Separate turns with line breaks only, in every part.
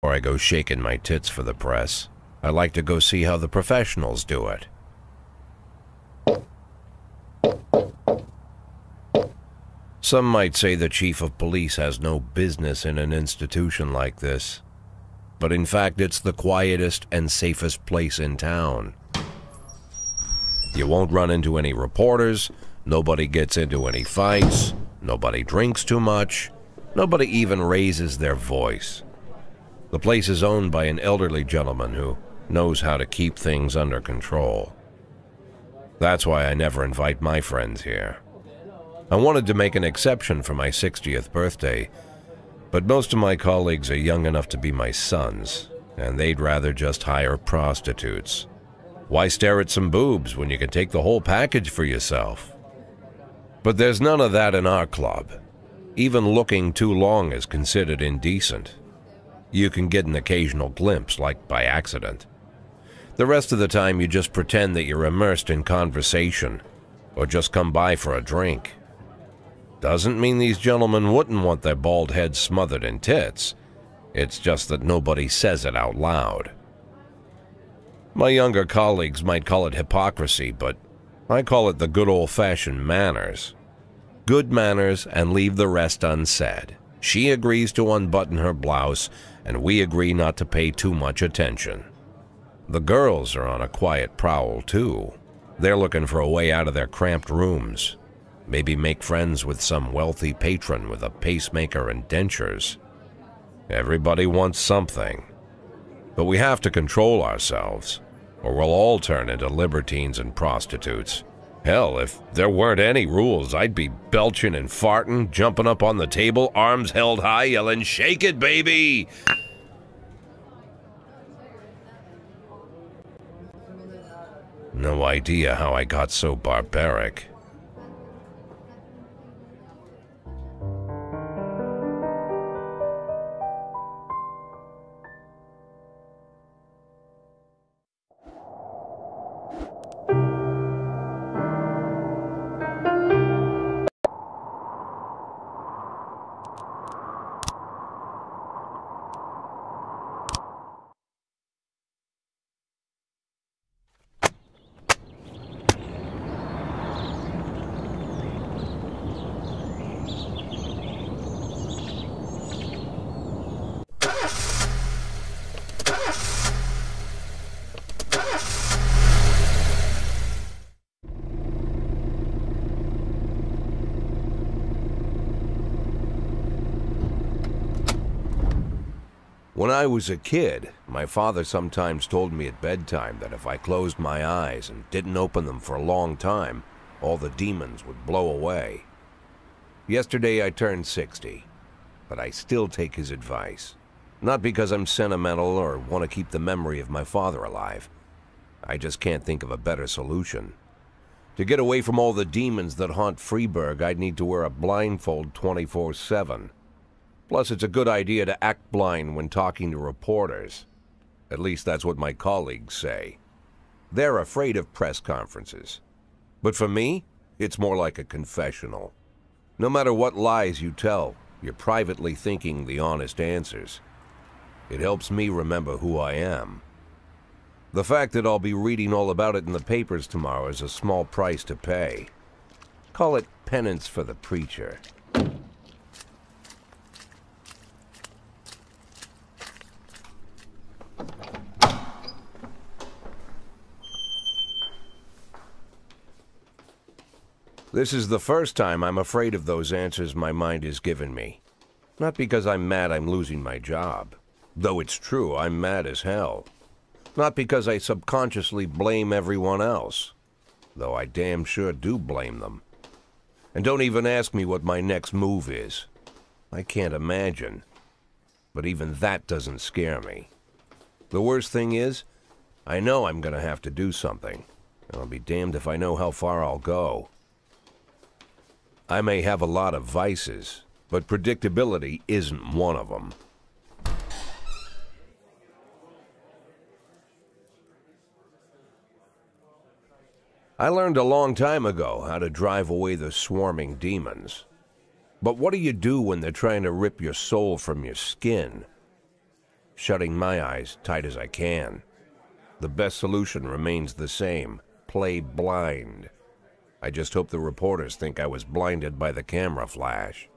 Before I go shaking my tits for the press, I like to go see how the professionals do it. Some might say the chief of police has no business in an institution like this, but in fact it's the quietest and safest place in town. You won't run into any reporters, nobody gets into any fights, nobody drinks too much, nobody even raises their voice. The place is owned by an elderly gentleman who knows how to keep things under control. That's why I never invite my friends here. I wanted to make an exception for my 60th birthday, but most of my colleagues are young enough to be my sons, and they'd rather just hire prostitutes. Why stare at some boobs when you can take the whole package for yourself? But there's none of that in our club. Even looking too long is considered indecent. You can get an occasional glimpse, like by accident. The rest of the time you just pretend that you're immersed in conversation, or just come by for a drink. Doesn't mean these gentlemen wouldn't want their bald heads smothered in tits. It's just that nobody says it out loud. My younger colleagues might call it hypocrisy, but I call it the good old-fashioned manners. Good manners and leave the rest unsaid. She agrees to unbutton her blouse, and we agree not to pay too much attention. The girls are on a quiet prowl, too. They're looking for a way out of their cramped rooms. Maybe make friends with some wealthy patron with a pacemaker and dentures. Everybody wants something. But we have to control ourselves, or we'll all turn into libertines and prostitutes. Hell, if there weren't any rules, I'd be belching and farting, jumping up on the table, arms held high, yelling, "Shake it, baby!" No idea how I got so barbaric. When I was a kid, my father sometimes told me at bedtime that if I closed my eyes and didn't open them for a long time, all the demons would blow away. Yesterday I turned 60, but I still take his advice. Not because I'm sentimental or want to keep the memory of my father alive. I just can't think of a better solution. To get away from all the demons that haunt Freeburg, I'd need to wear a blindfold 24/7. Plus, it's a good idea to act blind when talking to reporters. At least that's what my colleagues say. They're afraid of press conferences. But for me, it's more like a confessional. No matter what lies you tell, you're privately thinking the honest answers. It helps me remember who I am. The fact that I'll be reading all about it in the papers tomorrow is a small price to pay. Call it penance for the preacher. This is the first time I'm afraid of those answers my mind has given me. Not because I'm mad I'm losing my job. Though it's true, I'm mad as hell. Not because I subconsciously blame everyone else. Though I damn sure do blame them. And don't even ask me what my next move is. I can't imagine. But even that doesn't scare me. The worst thing is, I know I'm gonna have to do something. And I'll be damned if I know how far I'll go. I may have a lot of vices, but predictability isn't one of them. I learned a long time ago how to drive away the swarming demons. But what do you do when they're trying to rip your soul from your skin? shutting my eyes tight as I can. The best solution remains the same: play blind. I just hope the reporters think I was blinded by the camera flash.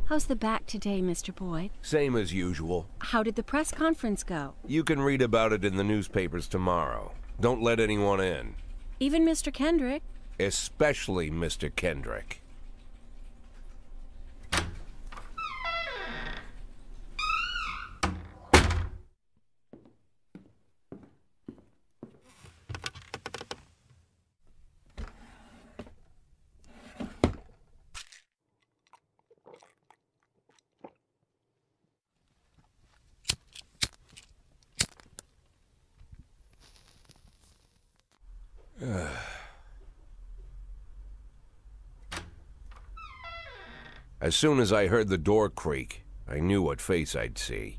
How's the back today, Mr. Boyd?
Same as usual.
How did the press conference go?
You can read about it in the newspapers tomorrow. Don't let anyone in.
Even Mr. Kendrick?
Especially Mr. Kendrick. As soon as I heard the door creak, I knew what face I'd see.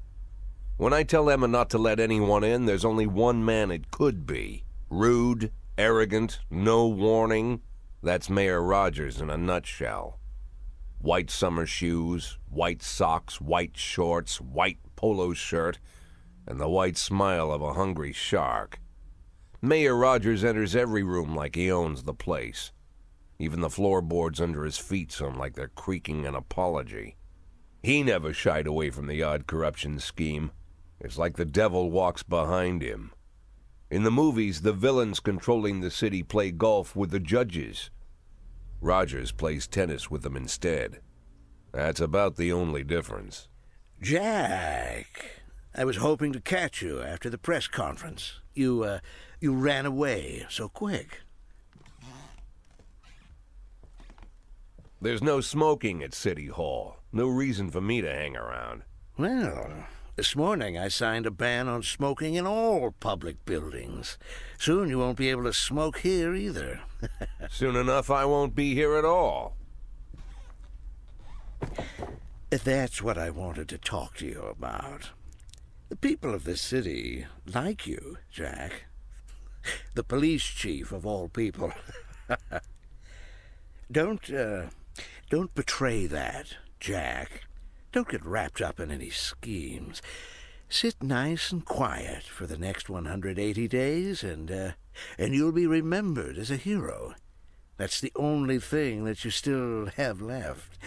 When I tell Emma not to let anyone in, there's only one man it could be. Rude, arrogant, no warning. That's Mayor Rogers in a nutshell. White summer shoes, white socks, white shorts, white polo shirt, and the white smile of a hungry shark. Mayor Rogers enters every room like he owns the place. Even the floorboards under his feet sound like they're creaking an apology. He never shied away from the odd corruption scheme. It's like the devil walks behind him. In the movies, the villains controlling the city play golf with the judges. Rogers plays tennis with them instead. That's about the only difference.
Jack, I was hoping to catch you after the press conference. You ran away so quick.
There's no smoking at City Hall. No reason for me to hang around.
Well, this morning I signed a ban on smoking in all public buildings. Soon you won't be able to smoke here either.
Soon enough I won't be here at all.
That's what I wanted to talk to you about. The people of this city like you, Jack. The police chief of all people. Don't betray that, Jack. Don't get wrapped up in any schemes. Sit nice and quiet for the next 180 days, and you'll be remembered as a hero. That's the only thing that you still have left.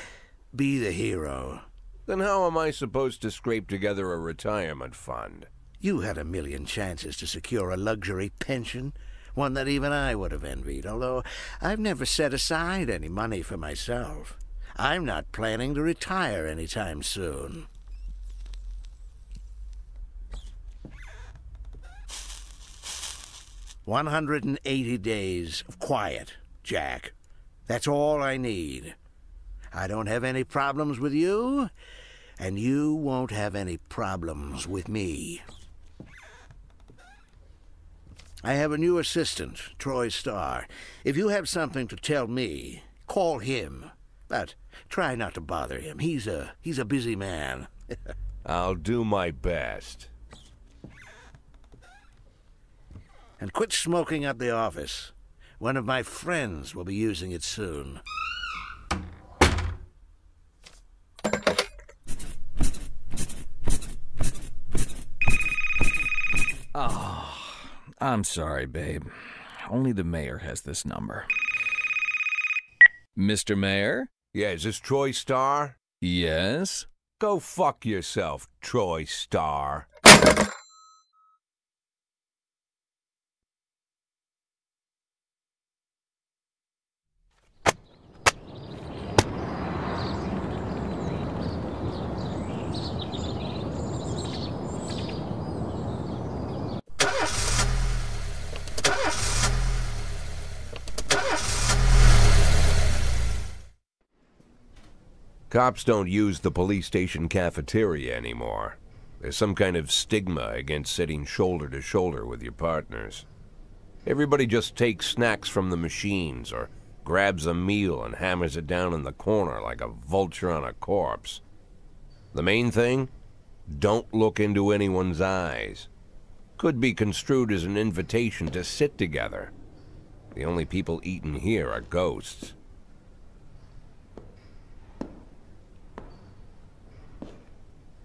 Be the hero.
Then how am I supposed to scrape together a retirement fund?
You had a million chances to secure a luxury pension, one that even I would have envied, although I've never set aside any money for myself. I'm not planning to retire anytime soon. "180 days of quiet, Jack. That's all I need. I don't have any problems with you, and you won't have any problems with me. I have a new assistant, Troy Starr. If you have something to tell me, call him. But try not to bother him. He's a busy man."
I'll do my best.
"And quit smoking at the office. One of my friends will be using it soon."
Oh, I'm sorry, babe. Only the mayor has this number. Mr. Mayor?
Yeah, is this Troy Starr?
Yes?
Go fuck yourself, Troy Starr. Cops don't use the police station cafeteria anymore. There's some kind of stigma against sitting shoulder to shoulder with your partners. Everybody just takes snacks from the machines or grabs a meal and hammers it down in the corner like a vulture on a corpse. The main thing? Don't look into anyone's eyes. Could be construed as an invitation to sit together. The only people eating here are ghosts.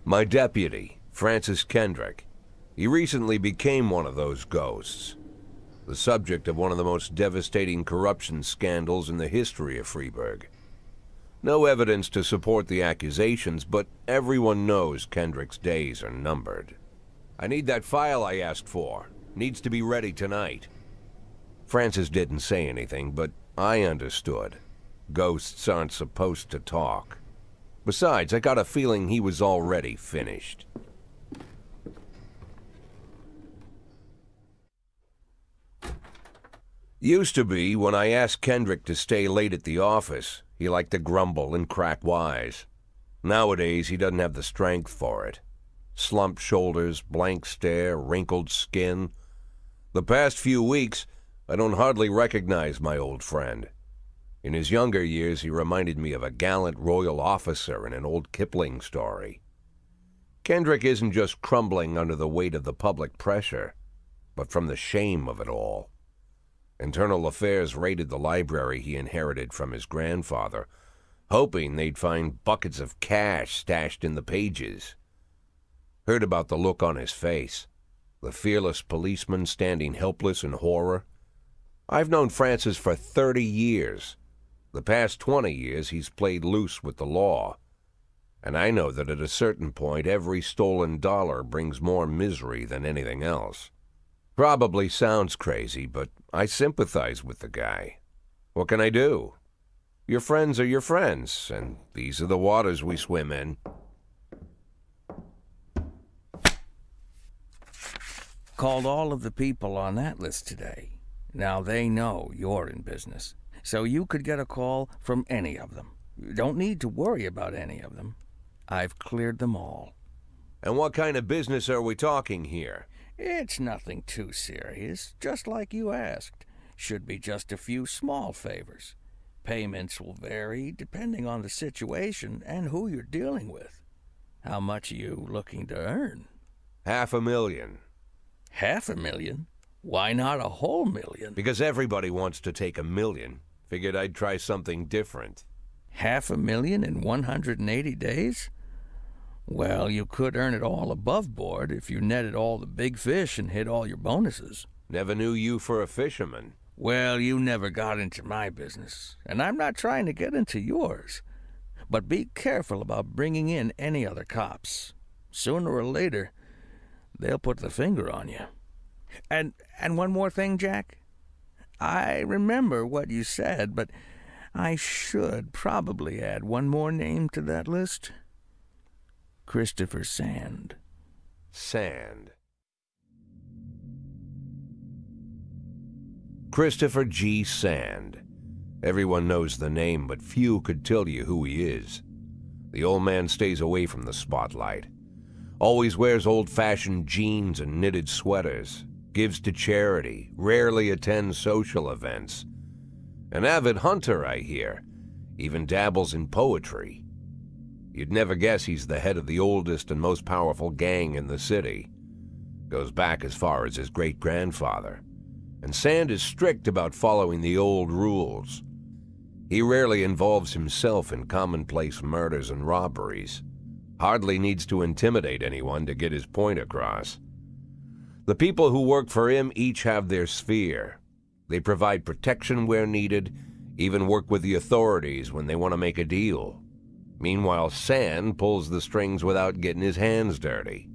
My deputy, Francis Kendrick. He recently became one of those ghosts. The subject of one of the most devastating corruption scandals in the history of Freeburg. No evidence to support the accusations, but everyone knows Kendrick's days are numbered. I need that file I asked for. Needs to be ready tonight. Francis didn't say anything, but I understood. Ghosts aren't supposed to talk. Besides, I got a feeling he was already finished. Used to be, when I asked Kendrick to stay late at the office, he liked to grumble and crack wise. Nowadays, he doesn't have the strength for it. Slumped shoulders, blank stare, wrinkled skin. The past few weeks, I don't hardly recognize my old friend. In his younger years, he reminded me of a gallant royal officer in an old Kipling story. Kendrick isn't just crumbling under the weight of the public pressure, but from the shame of it all. Internal Affairs raided the library he inherited from his grandfather, hoping they'd find buckets of cash stashed in the pages. Heard about the look on his face, the fearless policeman standing helpless in horror. I've known Francis for 30 years. The past 20 years, he's played loose with the law. And I know that at a certain point, every stolen dollar brings more misery than anything else. Probably sounds crazy, but I sympathize with the guy. What can I do? Your friends are your friends, and these are the waters we swim in.
Called all of the people on that list today. Now they know you're in business. So you could get a call from any of them. You don't need to worry about any of them. I've cleared them all.
And what kind of business are we talking here?
It's nothing too serious, just like you asked. Should be just a few small favors. Payments will vary depending on the situation and who you're dealing with. How much are you looking to earn?
$500,000.
$500,000? Why not a whole million?
Because everybody wants to take $1 million. Figured I'd try something different.
$500,000 in 180 days? Well, you could earn it all above board if you netted all the big fish and hit all your bonuses.
Never knew you for a fisherman.
Well, you never got into my business, and I'm not trying to get into yours. But be careful about bringing in any other cops. Sooner or later, they'll put the finger on you. And one more thing, Jack. I remember what you said, but I should probably add one more name to that list. Christopher Sand.
Sand. Christopher G. Sand. Everyone knows the name, but few could tell you who he is. The old man stays away from the spotlight. Always wears old-fashioned jeans and knitted sweaters. Gives to charity. Rarely attends social events. An avid hunter, I hear. Even dabbles in poetry. You'd never guess he's the head of the oldest and most powerful gang in the city. Goes back as far as his great-grandfather. And Sand is strict about following the old rules. He rarely involves himself in commonplace murders and robberies. Hardly needs to intimidate anyone to get his point across. The people who work for him each have their sphere. They provide protection where needed, even work with the authorities when they want to make a deal. Meanwhile, Sand pulls the strings without getting his hands dirty.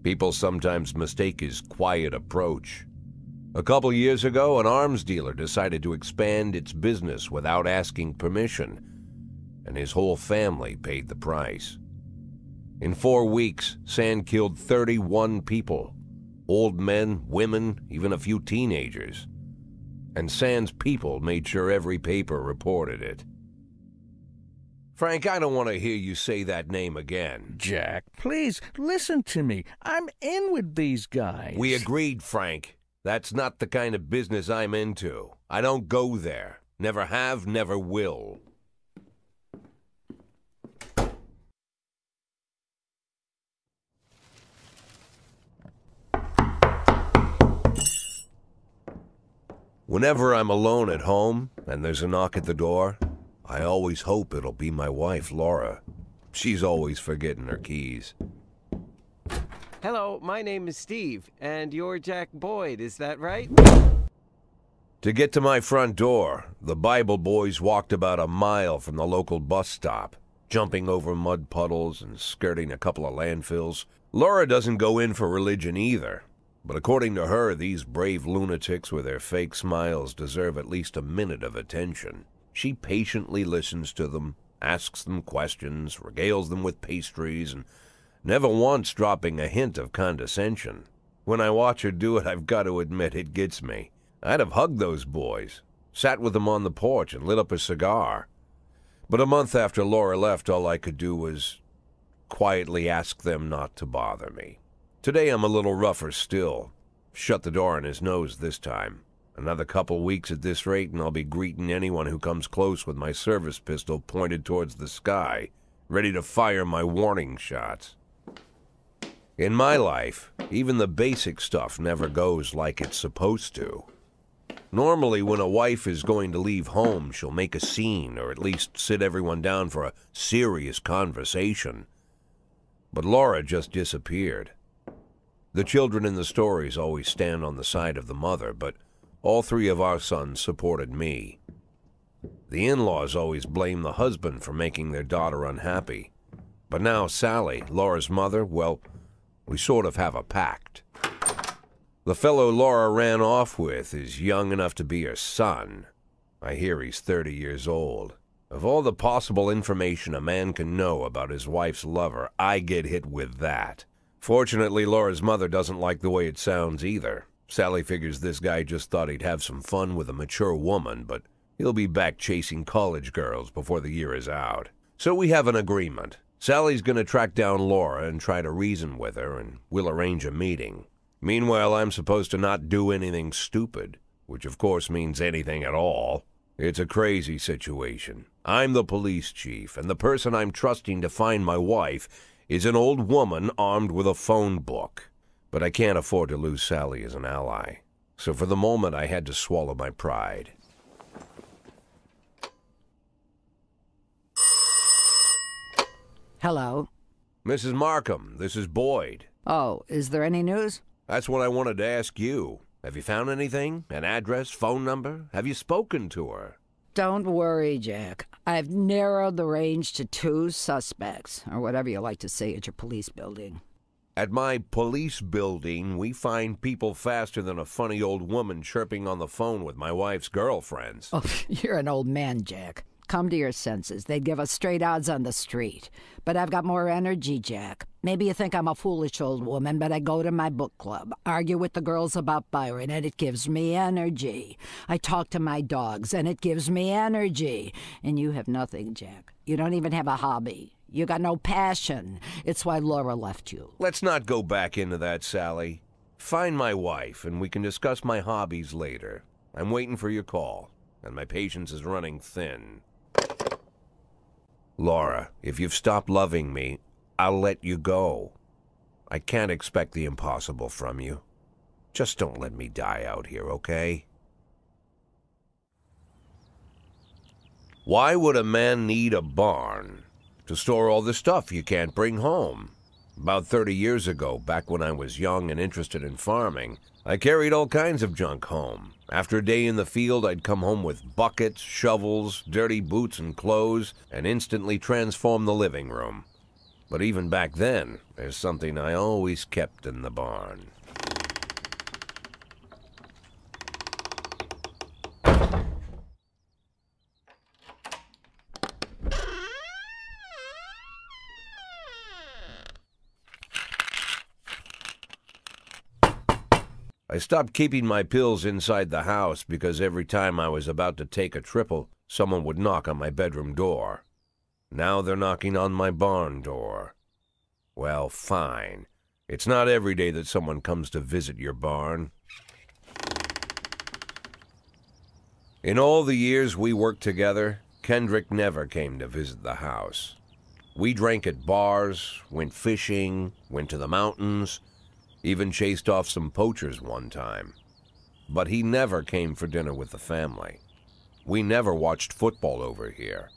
People sometimes mistake his quiet approach. A couple years ago, an arms dealer decided to expand its business without asking permission, and his whole family paid the price. In 4 weeks, Sand killed 31 people. Old men, women, even a few teenagers. And Sand's people made sure every paper reported it. Frank, I don't want to hear you say that name again.
Jack, please, listen to me. I'm in with these guys.
We agreed, Frank. That's not the kind of business I'm into. I don't go there. Never have, never will. Whenever I'm alone at home and there's a knock at the door, I always hope it'll be my wife, Laura. She's always forgetting her keys.
Hello, my name is Steve, and you're Jack Boyd, is that right?
To get to my front door, the Bible boys walked about a mile from the local bus stop, jumping over mud puddles and skirting a couple of landfills. Laura doesn't go in for religion either, but according to her, these brave lunatics with their fake smiles deserve at least a minute of attention. She patiently listens to them, asks them questions, regales them with pastries, and never once dropping a hint of condescension. When I watch her do it, I've got to admit it gets me. I'd have hugged those boys, sat with them on the porch and lit up a cigar. But a month after Laura left, all I could do was quietly ask them not to bother me. Today I'm a little rougher still. Shut the door on his nose this time. Another couple weeks at this rate and I'll be greeting anyone who comes close with my service pistol pointed towards the sky, ready to fire my warning shots. In my life, even the basic stuff never goes like it's supposed to. Normally, when a wife is going to leave home, she'll make a scene, or at least sit everyone down for a serious conversation. But Laura just disappeared. The children in the stories always stand on the side of the mother, but all 3 of our sons supported me. The in-laws always blame the husband for making their daughter unhappy. But now Sally, Laura's mother, well, we sort of have a pact. The fellow Laura ran off with is young enough to be her son. I hear he's 30 years old. Of all the possible information a man can know about his wife's lover, I get hit with that. Fortunately, Laura's mother doesn't like the way it sounds either. Sally figures this guy just thought he'd have some fun with a mature woman, but he'll be back chasing college girls before the year is out. So we have an agreement. Sally's going to track down Laura and try to reason with her, and we'll arrange a meeting. Meanwhile, I'm supposed to not do anything stupid, which of course means anything at all. It's a crazy situation. I'm the police chief, and the person I'm trusting to find my wife is an old woman armed with a phone book. But I can't afford to lose Sally as an ally. So for the moment, I had to swallow my pride.
Hello.
Mrs. Markham, this is Boyd.
Oh, is there any news?
That's what I wanted to ask you. Have you found anything? An address, phone number? Have you spoken to her?
Don't worry, Jack. I've narrowed the range to 2 suspects, or whatever you like to say at your police building.
At my police building, we find people faster than a funny old woman chirping on the phone with my wife's girlfriends.
Oh, you're an old man, Jack. Come to your senses. They'd give us straight odds on the street. But I've got more energy, Jack. Maybe you think I'm a foolish old woman, but I go to my book club, argue with the girls about Byron, and it gives me energy. I talk to my dogs, and it gives me energy. And you have nothing, Jack. You don't even have a hobby. You got no passion. It's why Laura left you.
Let's not go back into that, Sally. Find my wife, and we can discuss my hobbies later. I'm waiting for your call, and my patience is running thin. Laura, if you've stopped loving me, I'll let you go. I can't expect the impossible from you. Just don't let me die out here, okay? Why would a man need a barn? To store all the stuff you can't bring home. About 30 years ago, back when I was young and interested in farming, I carried all kinds of junk home. After a day in the field, I'd come home with buckets, shovels, dirty boots and clothes, and instantly transform the living room. But even back then, there's something I always kept in the barn. I stopped keeping my pills inside the house because every time I was about to take a triple, someone would knock on my bedroom door. Now they're knocking on my barn door. Well, fine. It's not every day that someone comes to visit your barn. In all the years we worked together, Kendrick never came to visit the house. We drank at bars, went fishing, went to the mountains, even chased off some poachers one time. But he never came for dinner with the family. We never watched football over here.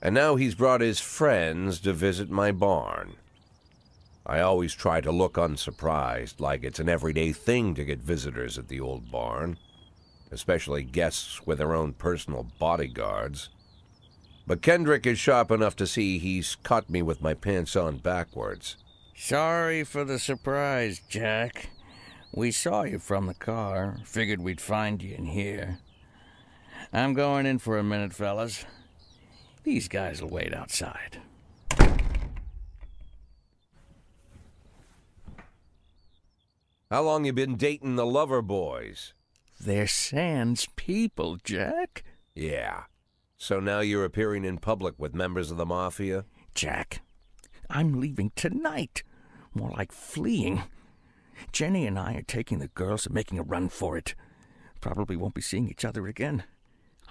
And now he's brought his friends to visit my barn. I always try to look unsurprised, like it's an everyday thing to get visitors at the old barn, especially guests with their own personal bodyguards. But Kendrick is sharp enough to see he's caught me with my pants on backwards.
Sorry for the surprise, Jack. We saw you from the car. Figured we'd find you in here. I'm going in for a minute, fellas. These guys will wait outside.
How long you been dating the lover boys?
They're sans people, Jack.
Yeah. So now you're appearing in public with members of the mafia?
Jack, I'm leaving tonight. More like fleeing. Jenny and I are taking the girls and making a run for it. Probably won't be seeing each other again.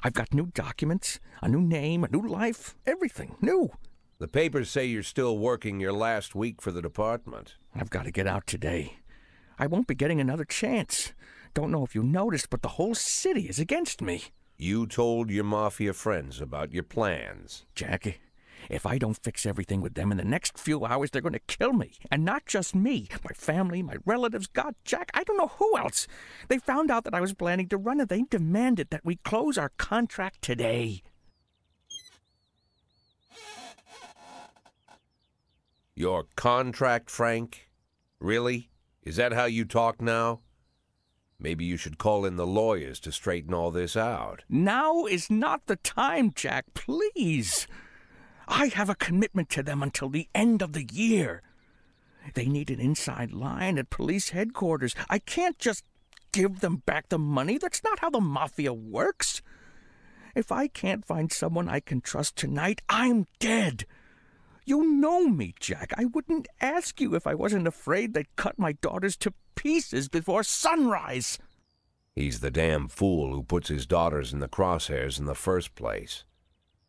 I've got new documents, a new name, a new life, everything new.
The papers say you're still working your last week for the department.
I've got to get out today. I won't be getting another chance. Don't know if you noticed, but the whole city is against me.
You told your mafia friends about your plans.
Jackie, if I don't fix everything with them in the next few hours, they're going to kill me. And not just me. My family, my relatives, God, Jack, I don't know who else. They found out that I was planning to run and they demanded that we close our contract today.
Your contract, Frank? Really? Is that how you talk now? Maybe you should call in the lawyers to straighten all this out.
Now is not the time, Jack, please. I have a commitment to them until the end of the year. They need an inside line at police headquarters. I can't just give them back the money. That's not how the mafia works. If I can't find someone I can trust tonight, I'm dead. You know me, Jack. I wouldn't ask you if I wasn't afraid they'd cut my daughters to pieces before sunrise.
He's the damn fool who puts his daughters in the crosshairs in the first place.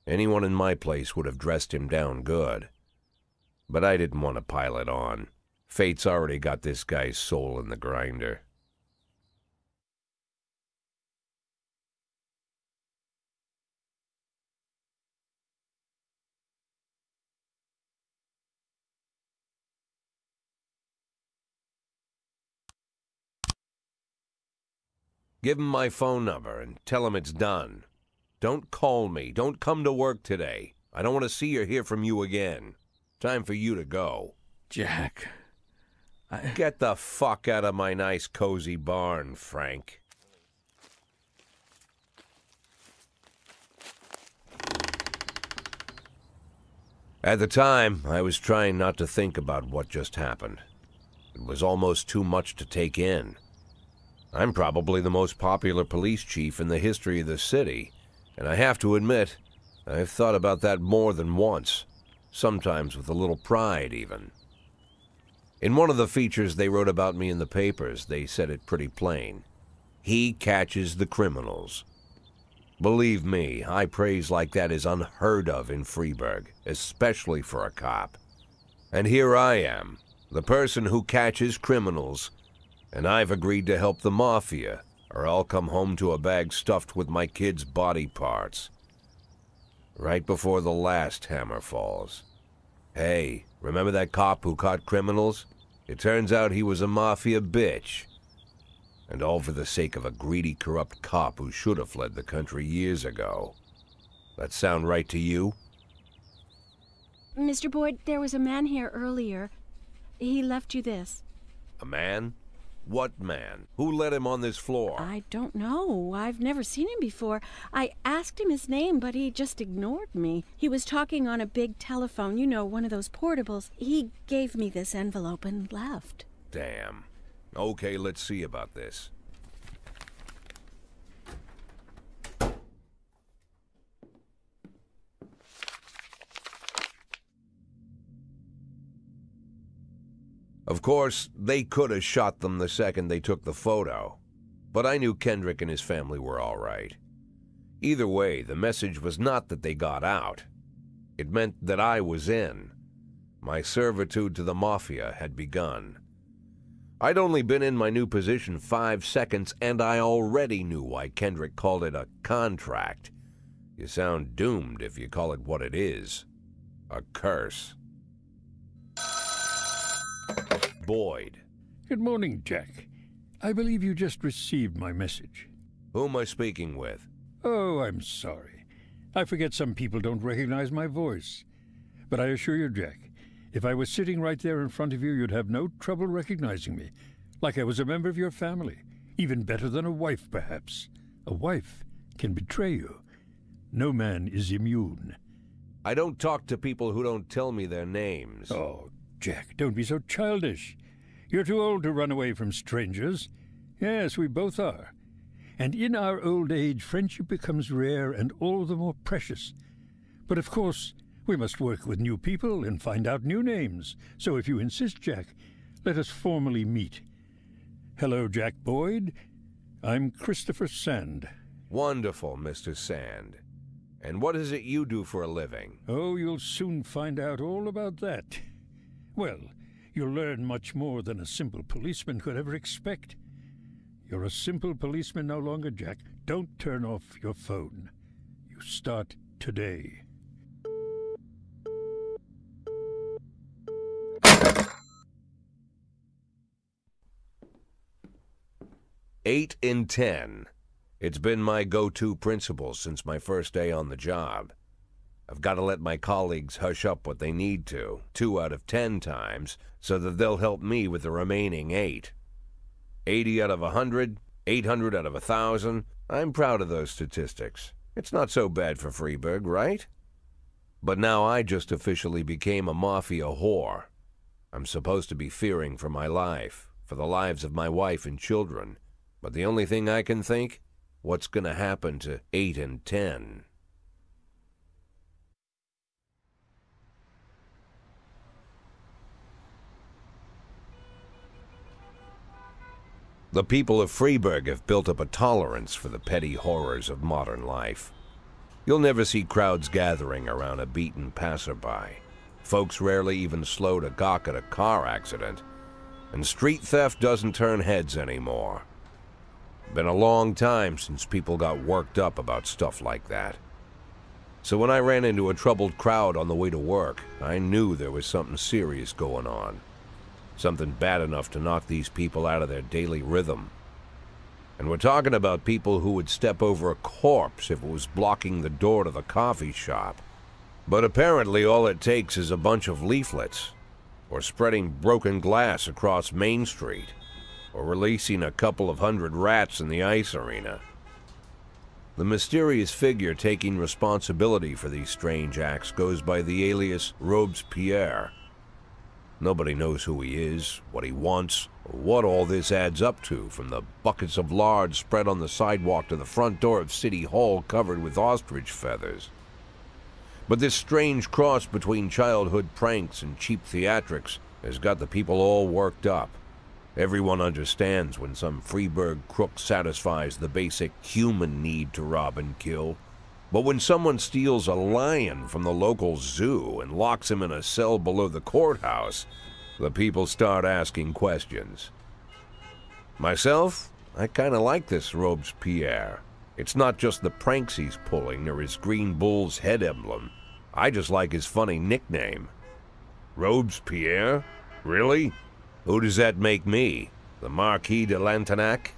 Anyone in my place would have dressed him down good. But I didn't want to pile it on. Fate's already got this guy's soul in the grinder. Give him my phone number and tell him it's done. Don't call me. Don't come to work today. I don't want to see or hear from you again. Time for you to go.
Jack,
Get the fuck out of my nice cozy barn, Frank. At the time, I was trying not to think about what just happened. It was almost too much to take in. I'm probably the most popular police chief in the history of the city, and I have to admit, I've thought about that more than once, sometimes with a little pride even. In one of the features they wrote about me in the papers, they said it pretty plain. He catches the criminals. Believe me, high praise like that is unheard of in Freeburg, especially for a cop. And here I am, the person who catches criminals, and I've agreed to help the mafia, or I'll come home to a bag stuffed with my kids' body parts. Right before the last hammer falls. Hey, remember that cop who caught criminals? It turns out he was a mafia bitch. And all for the sake of a greedy, corrupt cop who should have fled the country years ago. That sound right to you?
Mr. Boyd, there was a man here earlier. He left you this.
A man? What man? Who let him on this floor?
I don't know. I've never seen him before. I asked him his name, but he just ignored me. He was talking on a big telephone, you know, one of those portables. He gave me this envelope and left.
Damn. Okay, let's see about this. Of course, they could have shot them the second they took the photo, but I knew Kendrick and his family were all right. Either way, the message was not that they got out. It meant that I was in. My servitude to the mafia had begun. I'd only been in my new position 5 seconds, and I already knew why Kendrick called it a contract. You sound doomed if you call it what it is. A curse. Boyd.
Good morning, Jack. I believe you just received my message.
Who am I speaking with?
Oh, I'm sorry. I forget some people don't recognize my voice. But I assure you, Jack, if I was sitting right there in front of you, you'd have no trouble recognizing me. Like I was a member of your family. Even better than a wife, perhaps. A wife can betray you. No man is immune.
I don't talk to people who don't tell me their names.
Oh, Jack, don't be so childish. You're too old to run away from strangers. Yes, we both are. And in our old age, friendship becomes rare and all the more precious. But of course, we must work with new people and find out new names. So if you insist, Jack, let us formally meet. Hello, Jack Boyd. I'm Christopher Sand.
Wonderful, Mr. Sand. And what is it you do for a living?
Oh, you'll soon find out all about that. Well, you'll learn much more than a simple policeman could ever expect. You're a simple policeman no longer, Jack. Don't turn off your phone. You start today.
Eight in 10. It's been my go-to principle since my first day on the job. I've got to let my colleagues hush up what they need to, 2 out of 10 times, so that they'll help me with the remaining 8. 80 out of 100, 800 out of 1,000. I'm proud of those statistics. It's not so bad for Freeburg, right? But now I just officially became a mafia whore. I'm supposed to be fearing for my life, for the lives of my wife and children. But the only thing I can think, what's going to happen to 8 and 10? The people of Freeburg have built up a tolerance for the petty horrors of modern life. You'll never see crowds gathering around a beaten passerby. Folks rarely even slow to gawk at a car accident. And street theft doesn't turn heads anymore. Been a long time since people got worked up about stuff like that. So when I ran into a troubled crowd on the way to work, I knew there was something serious going on. Something bad enough to knock these people out of their daily rhythm. And we're talking about people who would step over a corpse if it was blocking the door to the coffee shop. But apparently all it takes is a bunch of leaflets, or spreading broken glass across Main Street, or releasing a couple of hundred rats in the ice arena. The mysterious figure taking responsibility for these strange acts goes by the alias Robespierre. Nobody knows who he is, what he wants, or what all this adds up to, from the buckets of lard spread on the sidewalk to the front door of City Hall covered with ostrich feathers. But this strange cross between childhood pranks and cheap theatrics has got the people all worked up. Everyone understands when some Freeburg crook satisfies the basic human need to rob and kill. But when someone steals a lion from the local zoo and locks him in a cell below the courthouse, the people start asking questions. Myself, I kinda like this Robespierre. It's not just the pranks he's pulling or his green bull's head emblem. I just like his funny nickname. Robespierre? Really? Who does that make me? The Marquis de Lantenac?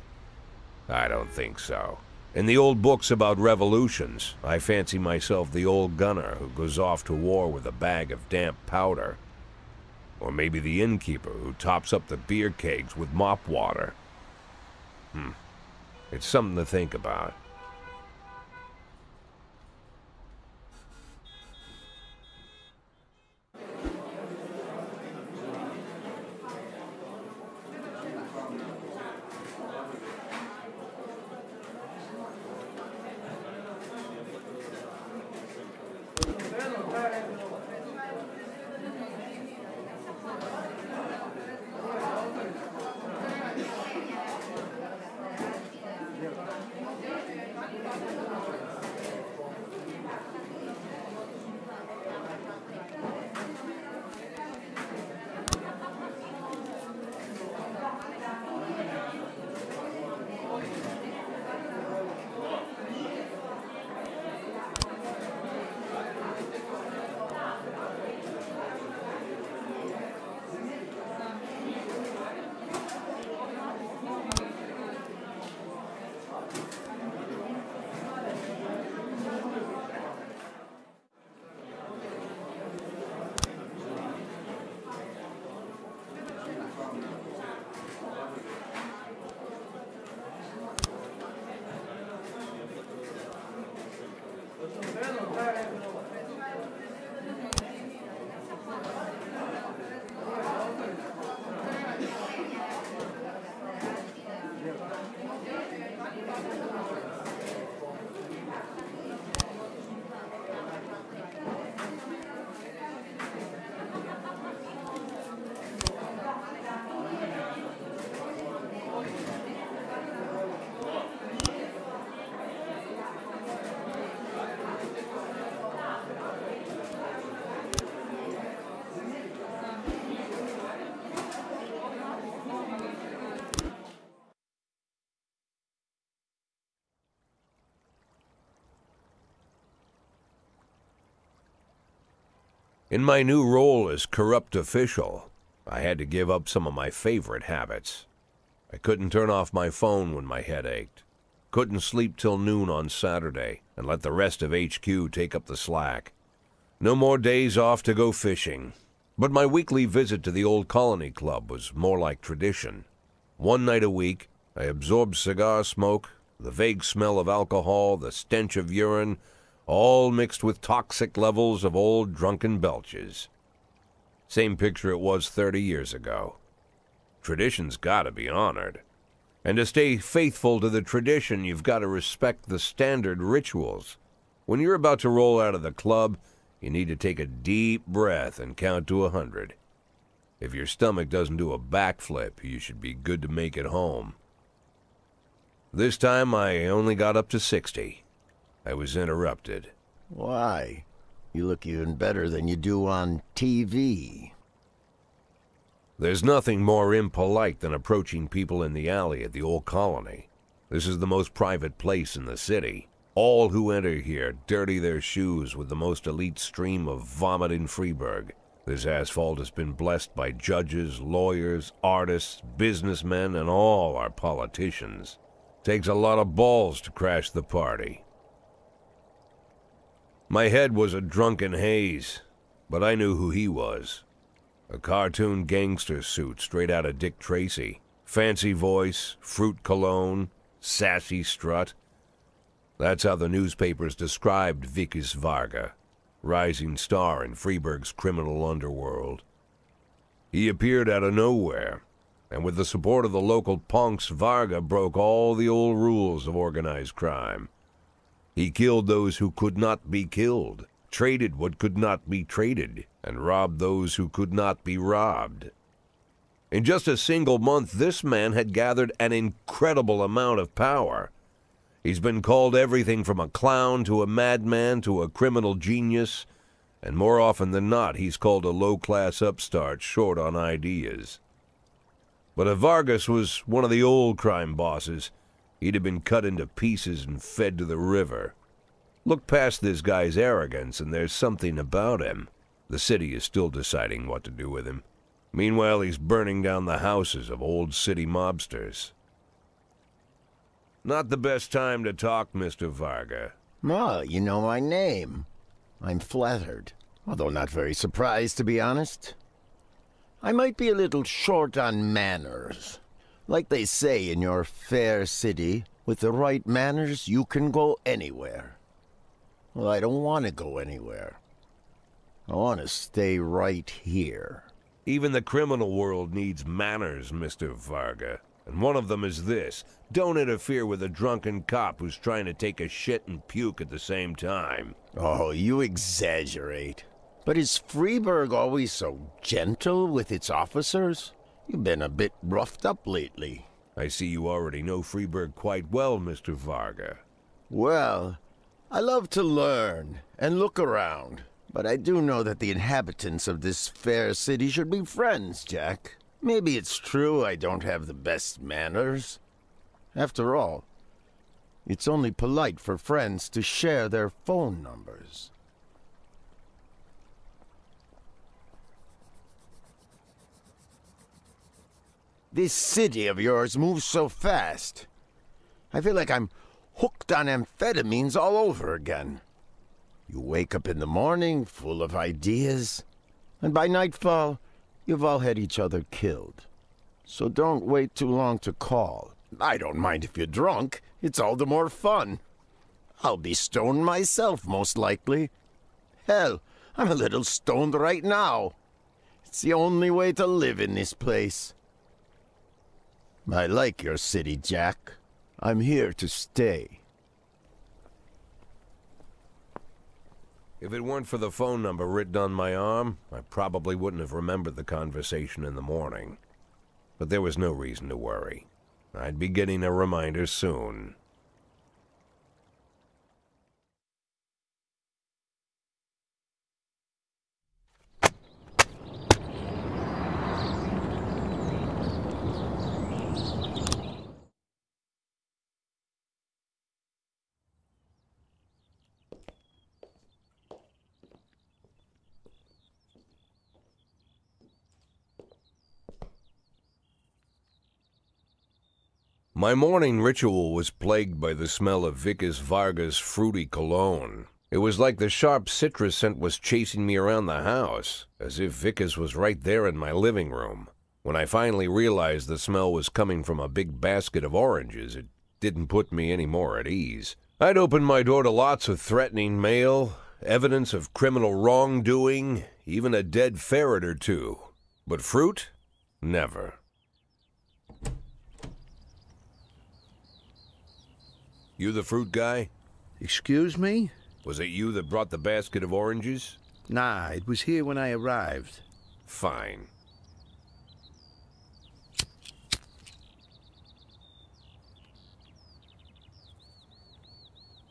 I don't think so. In the old books about revolutions, I fancy myself the old gunner who goes off to war with a bag of damp powder. Or maybe the innkeeper who tops up the beer kegs with mop water. It's something to think about. In my new role as corrupt official, I had to give up some of my favorite habits. I couldn't turn off my phone when my head ached. Couldn't sleep till noon on Saturday and let the rest of HQ take up the slack. No more days off to go fishing. But my weekly visit to the old Colony Club was more like tradition. One night a week, I absorbed cigar smoke, the vague smell of alcohol, the stench of urine, all mixed with toxic levels of old drunken belches. Same picture it was 30 years ago. Tradition's gotta be honored. And to stay faithful to the tradition, you've got to respect the standard rituals. When you're about to roll out of the club, you need to take a deep breath and count to 100. If your stomach doesn't do a backflip, you should be good to make it home. This time I only got up to 60. I was interrupted.
Why? You look even better than you do on TV.
There's nothing more impolite than approaching people in the alley at the old Colony. This is the most private place in the city. All who enter here dirty their shoes with the most elite stream of vomit in Freeburg. This asphalt has been blessed by judges, lawyers, artists, businessmen, and all our politicians. Takes a lot of balls to crash the party. My head was a drunken haze, but I knew who he was. A cartoon gangster suit straight out of Dick Tracy. Fancy voice, fruit cologne, sassy strut. That's how the newspapers described Vikas Varga, rising star in Freeburg's criminal underworld. He appeared out of nowhere, and with the support of the local punks, Varga broke all the old rules of organized crime. He killed those who could not be killed, traded what could not be traded, and robbed those who could not be robbed. In just a single month, this man had gathered an incredible amount of power. He's been called everything from a clown to a madman to a criminal genius, and more often than not, he's called a low-class upstart short on ideas. But if Vargas was one of the old crime bosses, he'd have been cut into pieces and fed to the river. Look past this guy's arrogance, and there's something about him. The city is still deciding what to do with him. Meanwhile, he's burning down the houses of old city mobsters. Not the best time to talk, Mr. Varga.
Oh, you know my name. I'm flattered, although not very surprised, to be honest. I might be a little short on manners. Like they say in your fair city, with the right manners, you can go anywhere. Well, I don't want to go anywhere. I want to stay right here.
Even the criminal world needs manners, Mr. Varga. And one of them is this: don't interfere with a drunken cop who's trying to take a shit and puke at the same time.
Oh, you exaggerate. But is Freeburg always so gentle with its officers? You've been a bit roughed up lately.
I see you already know Freeburg quite well, Mr. Varga.
Well, I love to learn and look around. But I do know that the inhabitants of this fair city should be friends, Jack. Maybe it's true I don't have the best manners. After all, it's only polite for friends to share their phone numbers. This city of yours moves so fast. I feel like I'm hooked on amphetamines all over again. You wake up in the morning full of ideas, and by nightfall, you've all had each other killed. So don't wait too long to call. I don't mind if you're drunk. It's all the more fun. I'll be stoned myself, most likely. Hell, I'm a little stoned right now. It's the only way to live in this place. I like your city, Jack. I'm here to stay.
If it weren't for the phone number written on my arm, I probably wouldn't have remembered the conversation in the morning. But there was no reason to worry. I'd be getting a reminder soon. My morning ritual was plagued by the smell of Vikas Varga's fruity cologne. It was like the sharp citrus scent was chasing me around the house, as if Vikas was right there in my living room. When I finally realized the smell was coming from a big basket of oranges, it didn't put me any more at ease. I'd opened my door to lots of threatening mail, evidence of criminal wrongdoing, even a dead ferret or two. But fruit? Never. You the fruit guy?
Excuse me?
Was it you that brought the basket of oranges?
Nah, it was here when I arrived.
Fine.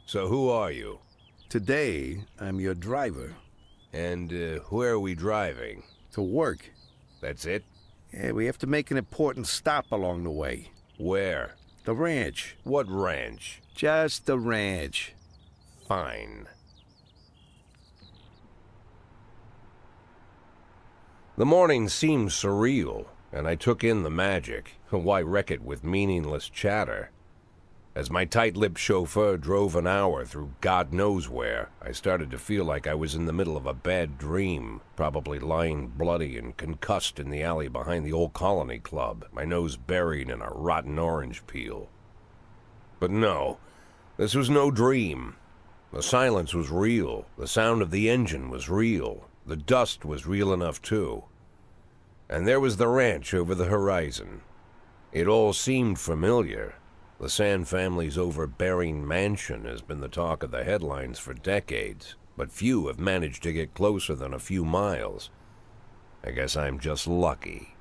So who are you?
Today, I'm your driver.
And where are we driving?
To work.
That's it?
Yeah, we have to make an important stop along the way.
Where?
The ranch.
What ranch?
Just the ranch.
Fine. The morning seemed surreal, and I took in the magic. Why wreck it with meaningless chatter? As my tight-lipped chauffeur drove an hour through God knows where, I started to feel like I was in the middle of a bad dream, probably lying bloody and concussed in the alley behind the old Colony Club, my nose buried in a rotten orange peel. But no, this was no dream. The silence was real, the sound of the engine was real, the dust was real enough too. And there was the ranch over the horizon. It all seemed familiar. The Sand family's overbearing mansion has been the talk of the headlines for decades, but few have managed to get closer than a few miles. I guess I'm just lucky.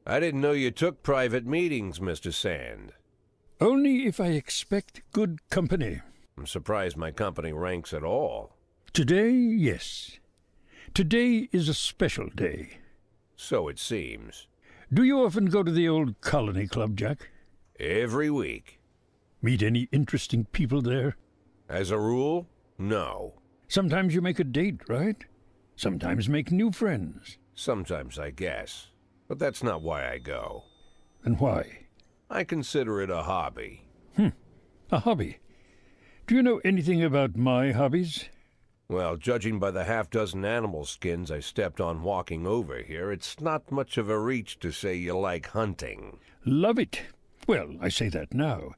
I didn't know you took private meetings, Mr. Sand.
Only if I expect good company.
I'm surprised my company ranks at all.
Today, yes. Today is a special day.
So it seems.
Do you often go to the old Colony Club, Jack?
Every week.
Meet any interesting people there?
As a rule, no.
Sometimes you make a date, right? Sometimes make new friends.
Sometimes, I guess. But that's not why I go.
And why?
I consider it a hobby.
A hobby. Do you know anything about my hobbies?
Well, judging by the half-dozen animal skins I stepped on walking over here, it's not much of a reach to say you like hunting.
Love it. Well, I say that now.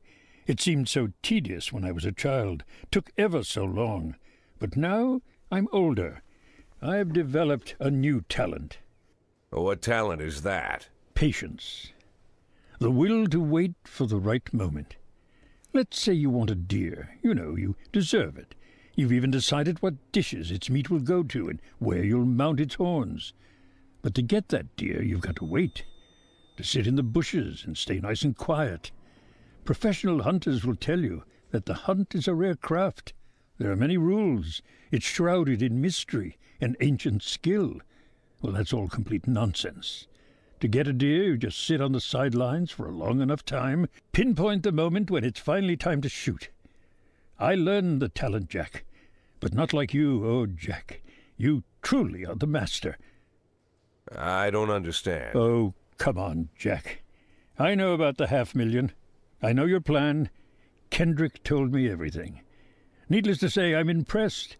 It seemed so tedious when I was a child. Took ever so long. But now I'm older. I've developed a new talent.
What talent is that?
Patience. The will to wait for the right moment. Let's say you want a deer. You know, you deserve it. You've even decided what dishes its meat will go to and where you'll mount its horns. But to get that deer, you've got to wait. To sit in the bushes and stay nice and quiet. Professional hunters will tell you that the hunt is a rare craft. There are many rules. It's shrouded in mystery and ancient skill. Well, that's all complete nonsense. To get a deer, you just sit on the sidelines for a long enough time, pinpoint the moment when it's finally time to shoot. I learned the talent, Jack, but not like you, oh, Jack. You truly are the master.
I don't understand.
Oh, come on, Jack. I know about the 500,000. I know your plan. Kendrick told me everything. Needless to say, I'm impressed.